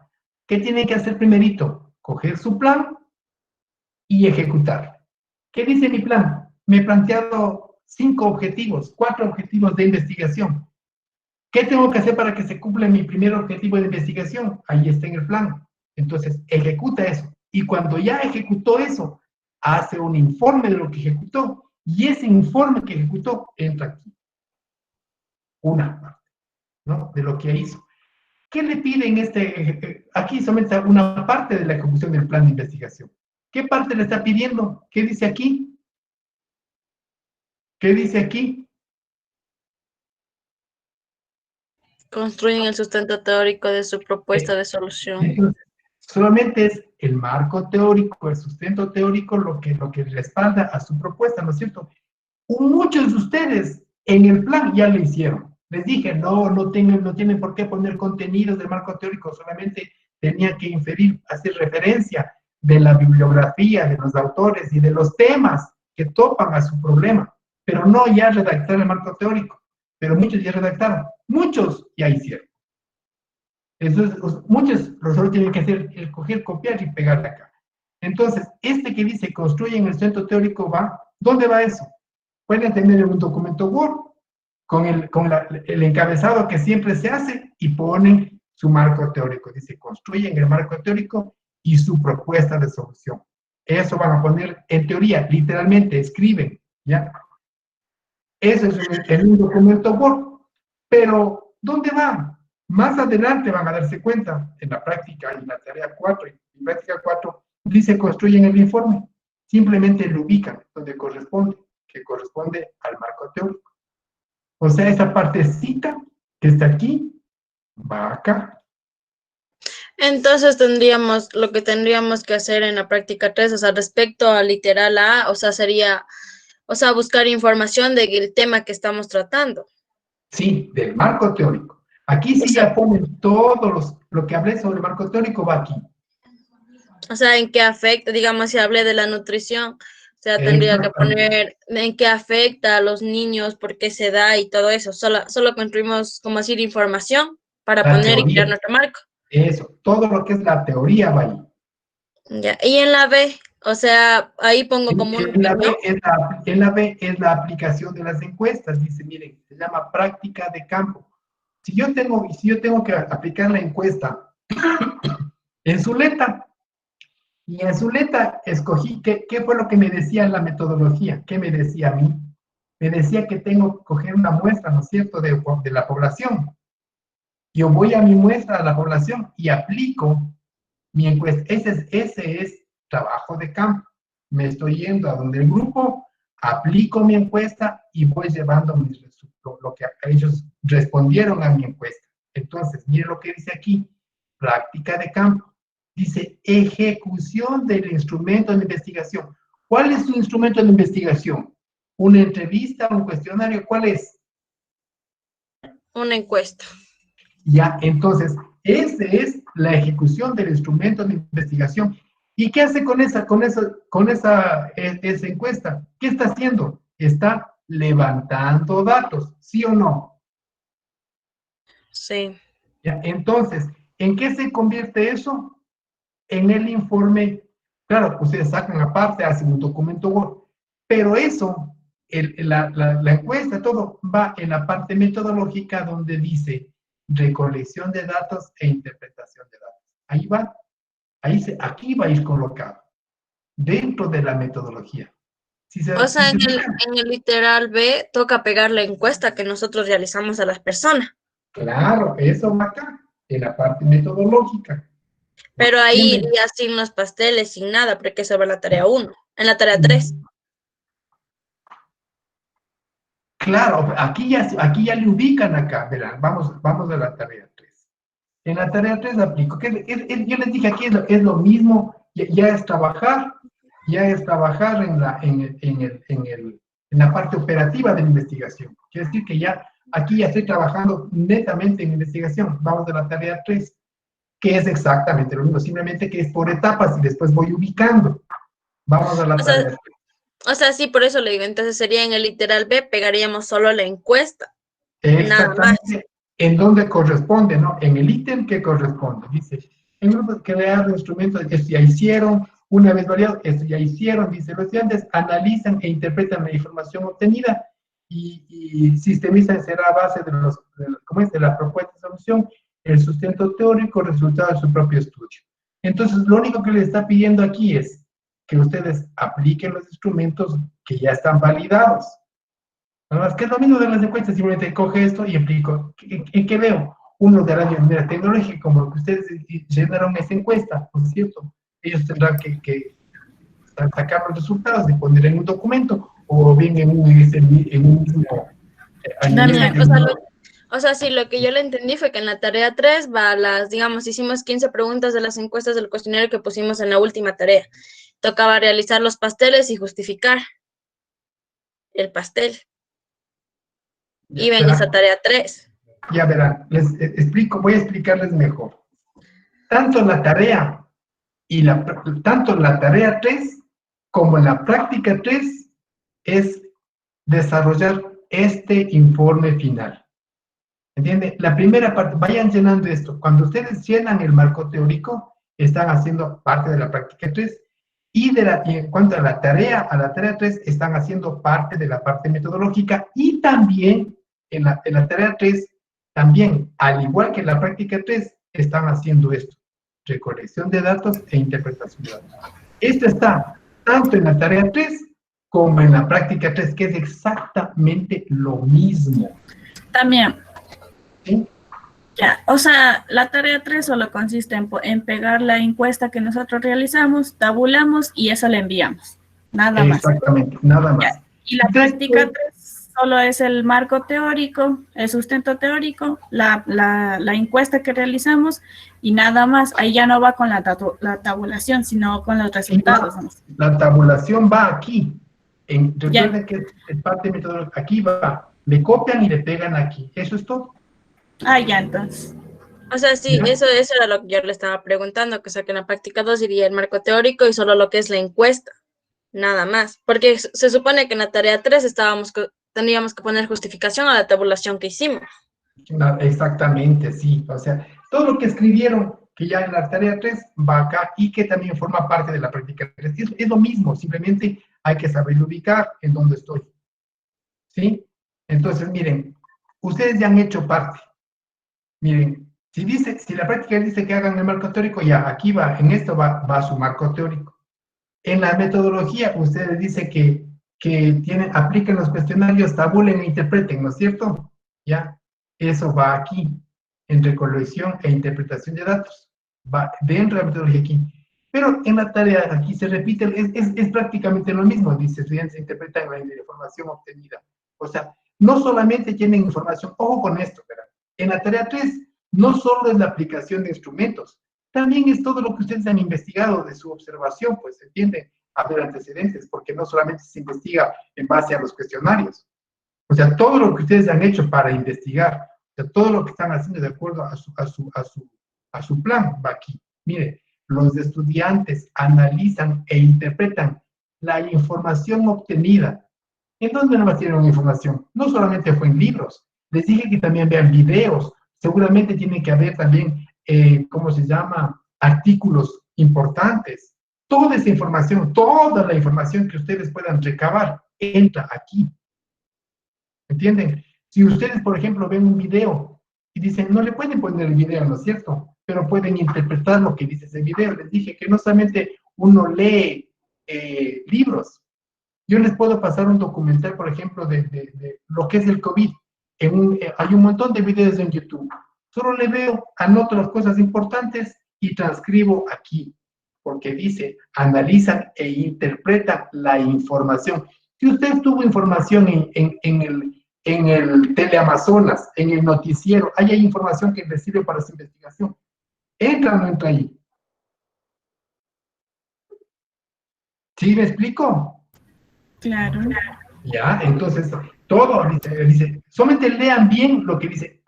¿Qué tienen que hacer primerito? Coger su plan y ejecutar. ¿Qué dice mi plan? Me he planteado 5 objetivos, 4 objetivos de investigación. ¿Qué tengo que hacer para que se cumpla mi primer objetivo de investigación? Ahí está en el plan. Entonces, ejecuta eso. Y cuando ya ejecutó eso, hace un informe de lo que ejecutó. Y ese informe que ejecutó entra aquí. Una parte, ¿no? De lo que hizo. ¿Qué le piden aquí solamente una parte de la ejecución del plan de investigación? ¿Qué parte le está pidiendo? ¿Qué dice aquí? ¿Qué dice aquí? Construyen el sustento teórico de su propuesta de solución. Entonces, solamente es el marco teórico, el sustento teórico, lo que respalda a su propuesta, ¿no es cierto? Muchos de ustedes en el plan ya lo hicieron. Les dije, no tienen por qué poner contenidos del marco teórico, solamente tenía que inferir, hacer referencia de la bibliografía, de los autores y de los temas que topan a su problema, pero no ya redactar el marco teórico. Pero muchos ya redactaron, muchos ya hicieron. Entonces, muchos profesores tienen que hacer el coger, copiar y pegar acá. Entonces, este que dice construyen el centro teórico va, ¿dónde va eso? Pueden tener un documento Word con el encabezado que siempre se hace y ponen su marco teórico. Dice, construyen el marco teórico y su propuesta de solución. Eso van a poner en teoría, literalmente, escriben, ¿ya? Eso es en un documento Word. Pero, ¿dónde van? Más adelante van a darse cuenta, en la práctica, en la tarea 4, en práctica 4, dice construyen el informe. Simplemente lo ubican donde corresponde, que corresponde al marco teórico. O sea, esa partecita que está aquí, va acá. Entonces lo que tendríamos que hacer en la práctica 3, o sea, respecto al literal A, o sea, sería, o sea, buscar información del tema que estamos tratando. Sí, del marco teórico. Aquí sí ya ponen todos lo que hablé sobre el marco teórico, va aquí. O sea, en qué afecta, digamos, si hablé de la nutrición, o sea, tendría que poner en qué afecta a los niños, por qué se da y todo eso. Solo construimos, como decir, información para La poner teoría. y crear nuestro marco. Eso, todo lo que es la teoría va ahí. Ya. Y en la B, o sea, ahí pongo como un... En la B es la aplicación de las encuestas. Dice, miren, se llama práctica de campo. Si yo tengo que aplicar la encuesta en Zuleta, y en Zuleta escogí, ¿qué fue lo que me decía la metodología? ¿Qué me decía a mí? Me decía que tengo que coger una muestra, ¿no es cierto?, de la población. Yo voy a mi muestra de la población y aplico mi encuesta. Ese es trabajo de campo. Me estoy yendo a donde el grupo, aplico mi encuesta y voy llevando lo que ellos respondieron a mi encuesta. Entonces, mire lo que dice aquí, práctica de campo. Dice, ejecución del instrumento de investigación. ¿Cuál es su instrumento de investigación? ¿Una entrevista, un cuestionario? ¿Cuál es? Una encuesta. Ya, entonces, esa es la ejecución del instrumento de investigación. ¿Y qué hace con esa encuesta? ¿Qué está haciendo? Está levantando datos, ¿sí o no? Sí. Ya, entonces, ¿en qué se convierte eso? en el informe, claro, ustedes sacan aparte, hacen un documento Word, pero eso, la encuesta, todo va en la parte metodológica donde dice recolección de datos e interpretación de datos. Ahí va, aquí va a ir colocado, dentro de la metodología. O sea, si se fijan, en el literal B toca pegar la encuesta que nosotros realizamos a las personas. claro, eso va acá, en la parte metodológica. Pero ahí ¿Entienden? iría sin los pasteles, sin nada, porque eso va en la tarea 1, en la tarea 3. Claro, aquí ya le ubican acá, verán, vamos a la tarea 3. En la tarea 3 aplico, yo les dije aquí es lo mismo, ya es trabajar en la parte operativa de la investigación. Quiere decir que aquí ya estoy trabajando netamente en investigación. Vamos a la tarea 3, que es exactamente lo mismo, simplemente que es por etapas y después voy ubicando. Vamos a la tarea 3. O sea, sí, por eso le digo, entonces sería en el literal B, pegaríamos solo la encuesta. Nada más. Exactamente, en donde corresponde, ¿no? En el ítem que corresponde. Dice, en grupos crear instrumentos, esto ya hicieron, una vez variado, esto ya hicieron, dice, los estudiantes analizan e interpretan la información obtenida y sistematizan será a base de la propuesta de solución, el sustento teórico, resultado de su propio estudio. Entonces, lo único que le está pidiendo aquí es que ustedes apliquen los instrumentos que ya están validados. Además, que es lo mismo de las encuestas, simplemente coge esto y aplico. ¿En qué veo? Uno de área de tecnología, como lo que ustedes llenaron esa encuesta, ¿no es cierto? Ellos tendrán que sacar los resultados y poner en un documento, o bien en un mismo... Damián, o sea, sí, lo que yo le entendí fue que en la tarea 3 va digamos, hicimos 15 preguntas de las encuestas del cuestionario que pusimos en la última tarea. Tocaba realizar los pasteles y justificar el pastel. Iba en esa tarea 3. Ya verán, voy a explicarles mejor. Tanto la tarea 3 como la práctica 3 es desarrollar este informe final. ¿Entiende? La primera parte, vayan llenando esto. Cuando ustedes llenan el marco teórico, están haciendo parte de la práctica 3. Y en cuanto a la tarea 3, están haciendo parte de la parte metodológica. Y también, en la tarea 3, también, al igual que en la práctica 3, están haciendo esto: recolección de datos e interpretación de datos. Esto está tanto en la tarea 3 como en la práctica 3, que es exactamente lo mismo. También. ¿Sí? Ya, o sea, la tarea 3 solo consiste en pegar la encuesta que nosotros realizamos, tabulamos y eso le enviamos. Nada más. Exactamente, nada más. Ya. Y la práctica 3 solo es el marco teórico, el sustento teórico, la encuesta que realizamos y nada más. Ahí ya no va con la tabulación, sino con los resultados. La tabulación va aquí. Recuerden que es parte metodológica. Aquí va. Le copian y le pegan aquí. Eso es todo. Ah, ya, entonces. O sea, sí, eso era lo que yo le estaba preguntando, que o sea, que en la práctica 2 iría el marco teórico y solo lo que es la encuesta, nada más. Porque se supone que en la tarea 3 teníamos que poner justificación a la tabulación que hicimos. Exactamente, sí. O sea, todo lo que escribieron, que ya en la tarea 3 va acá y que también forma parte de la práctica 3. Es lo mismo, simplemente hay que saber ubicar en dónde estoy. ¿Sí? Entonces, miren, ustedes ya han hecho parte. Miren, si la práctica dice que hagan el marco teórico, ya, aquí va, en esto va su marco teórico. En la metodología, ustedes dicen que apliquen los cuestionarios, tabulen e interpreten, ¿no es cierto? Ya, eso va aquí, en recolección e interpretación de datos. Va dentro de la metodología aquí. Pero en la tarea aquí se repite, es prácticamente lo mismo, dice, estudiantes interpretan la información obtenida. O sea, no solamente tienen información, ojo con esto, ¿verdad? En la tarea 3, no solo es la aplicación de instrumentos, también es todo lo que ustedes han investigado de su observación, pues se entiende a ver antecedentes, porque no solamente se investiga en base a los cuestionarios. O sea, todo lo que ustedes han hecho para investigar, o sea, todo lo que están haciendo de acuerdo a su plan, va aquí. Mire, los estudiantes analizan e interpretan la información obtenida. ¿En dónde no tienen información? No solamente fue en libros. Les dije que también vean videos. Seguramente tiene que haber también, ¿cómo se llama? Artículos importantes. Toda esa información, toda la información que ustedes puedan recabar, entra aquí. ¿Entienden? Si ustedes, por ejemplo, ven un video y dicen, no le pueden poner el video, ¿no es cierto? Pero pueden interpretar lo que dice ese video. Les dije que no solamente uno lee libros. Yo les puedo pasar un documental, por ejemplo, de lo que es el COVID. Hay un montón de videos en YouTube. Solo le veo, anoto las cosas importantes y transcribo aquí. Porque dice, analizan e interpretan la información. Si usted tuvo información en el Teleamazonas, en el noticiero, ahí hay información que le sirve para su investigación. ¿Entra o no entra ahí? ¿Sí me explico? Claro. Ya, entonces, todo dice, solamente lean bien lo que dice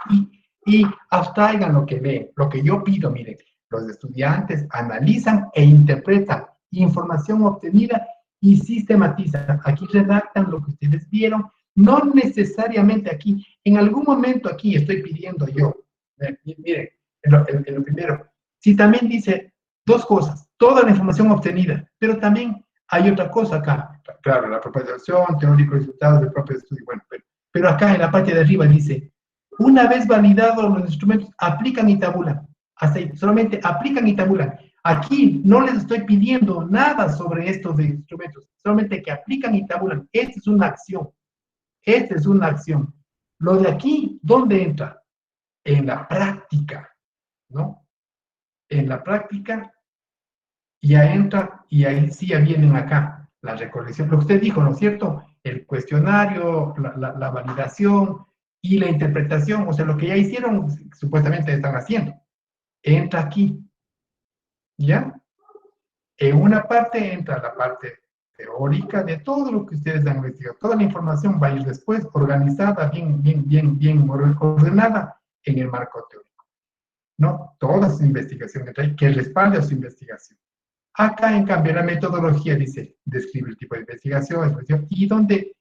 y abstraigan lo que leen. Lo que yo pido, miren, los estudiantes analizan e interpretan información obtenida y sistematizan. Aquí redactan lo que ustedes vieron, no necesariamente aquí. En algún momento aquí estoy pidiendo yo, miren, en lo primero, si también dice dos cosas, toda la información obtenida, pero también hay otra cosa acá, claro, la proposición, teórico, resultados del propio estudio, bueno, pero acá en la parte de arriba dice, una vez validados los instrumentos, aplican y tabulan. Hasta ahí, solamente aplican y tabulan. Aquí no les estoy pidiendo nada sobre estos instrumentos, solamente que aplican y tabulan. Esta es una acción. Esta es una acción. Lo de aquí, ¿dónde entra? En la práctica, ¿no? En la práctica ya entra y ahí sí ya vienen acá la recolección. Lo que usted dijo, ¿no es cierto? El cuestionario, la validación y la interpretación, o sea, lo que ya hicieron, supuestamente están haciendo. Entra aquí, ¿ya? En una parte entra la parte teórica de todo lo que ustedes han investigado. Toda la información va a ir después organizada, bien ordenada en el marco teórico. ¿No? Toda su investigación que respalde a su investigación. Acá, en cambio, la metodología dice, describe el tipo de investigación, y donde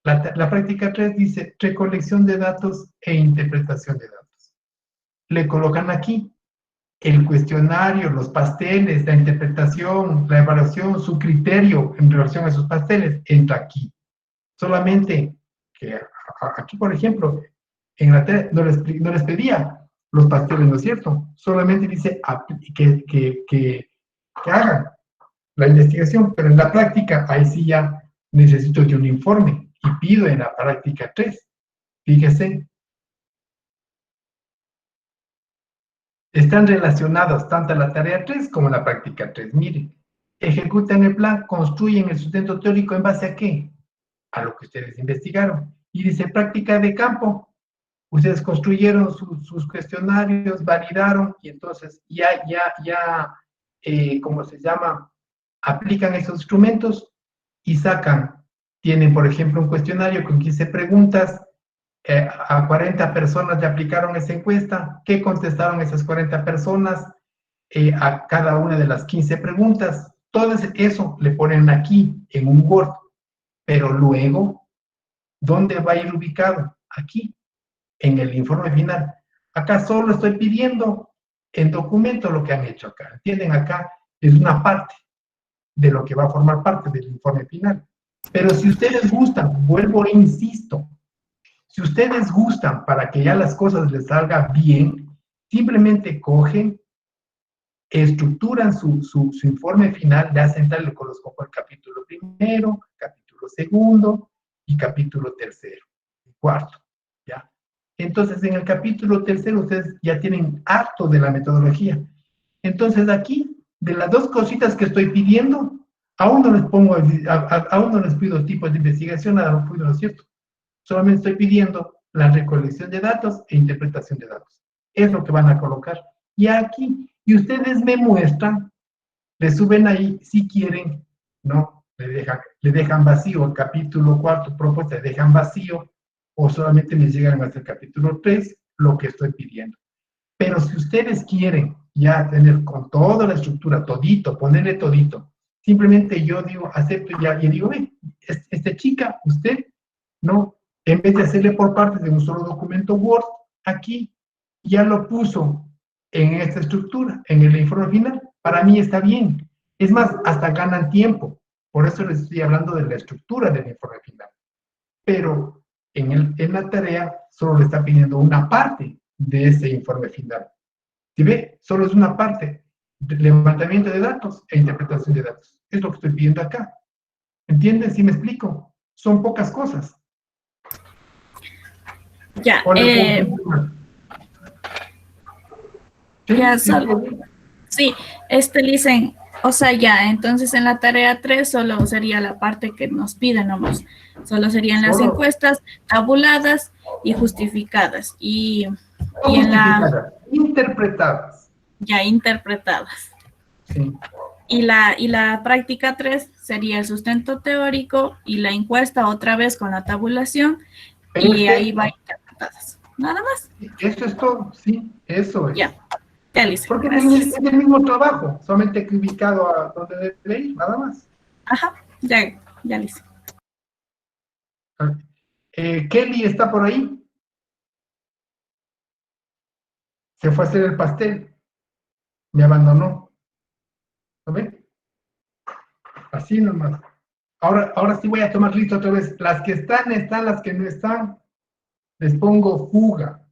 la práctica 3 dice recolección de datos e interpretación de datos. Le colocan aquí el cuestionario, los pasteles, la interpretación, la evaluación, su criterio en relación a esos pasteles, entra aquí. Solamente que aquí, por ejemplo, en la tele no les pedía los pasteles, ¿no es cierto? Solamente dice que hagan la investigación, pero en la práctica, ahí sí ya necesito de un informe y pido en la práctica 3. Fíjese. Están relacionadas tanto la tarea 3 como la práctica 3. Miren, ejecutan el plan, construyen el sustento teórico ¿en base a qué? A lo que ustedes investigaron. Y dice práctica de campo. Ustedes construyeron sus cuestionarios, validaron y entonces ¿cómo se llama? Aplican esos instrumentos y sacan. Tienen, por ejemplo, un cuestionario con 15 preguntas. A 40 personas le aplicaron esa encuesta. ¿Qué contestaron esas 40 personas a cada una de las 15 preguntas? Todo eso le ponen aquí en un Word. Pero luego, ¿dónde va a ir ubicado? Aquí, en el informe final. Acá solo estoy pidiendo en documento lo que han hecho acá. ¿Entienden? Acá es una parte de lo que va a formar parte del informe final. Pero si ustedes gustan, vuelvo e insisto, si ustedes gustan para que ya las cosas les salgan bien, simplemente cogen, estructuran su informe final, le hacen tal, le coloco el capítulo primero, capítulo segundo y capítulo tercero y cuarto, ¿ya? Entonces, en el capítulo tercero ustedes ya tienen harto de la metodología. Entonces, aquí, de las dos cositas que estoy pidiendo, aún no les pongo, aún no les pido tipos de investigación, nada, no puedo, ¿no es cierto? Solamente estoy pidiendo la recolección de datos e interpretación de datos. Es lo que van a colocar. Y aquí, y ustedes me muestran, le suben ahí, si quieren, ¿no? Le dejan vacío el capítulo 4, propuesta, le dejan vacío, o solamente me llegan hasta el capítulo 3, lo que estoy pidiendo. Pero si ustedes quieren ya tener con toda la estructura, todito, ponerle todito, simplemente yo digo, acepto ya, y digo, esta chica, usted, ¿no? En vez de hacerle por partes de un solo documento Word, aquí ya lo puso en esta estructura, en el informe final. para mí está bien. Es más, hasta ganan tiempo. Por eso les estoy hablando de la estructura del informe final. Pero en la tarea solo le está pidiendo una parte de ese informe final. Si ve, solo es una parte. Levantamiento de datos e interpretación de datos. Es lo que estoy pidiendo acá. ¿Entienden? ¿Sí me explico? Son pocas cosas. Ya, ¿O les puedo confirmar? ¿Sí? ya ¿Sí? solo. Sí, dicen, o sea, ya, entonces en la tarea 3 solo sería la parte que nos piden nomás. Solo serían las Solo. encuestas tabuladas y justificadas. Y No en la justificadas, interpretadas. ya interpretadas. Sí. Y la práctica 3 sería el sustento teórico y la encuesta otra vez con la tabulación y ahí va interpretadas. Nada más. Eso es todo, sí, eso es. Ya, ya Lisa, Porque gracias. es el mismo trabajo, solamente que ubicado a donde debe ir, nada más. Ajá, ya Lisa. Kelly está por ahí. Se fue a hacer el pastel. Me abandonó. ¿Lo ven? Así nomás. Ahora sí voy a tomar lista otra vez. Las que están, las que no están. Les pongo fuga.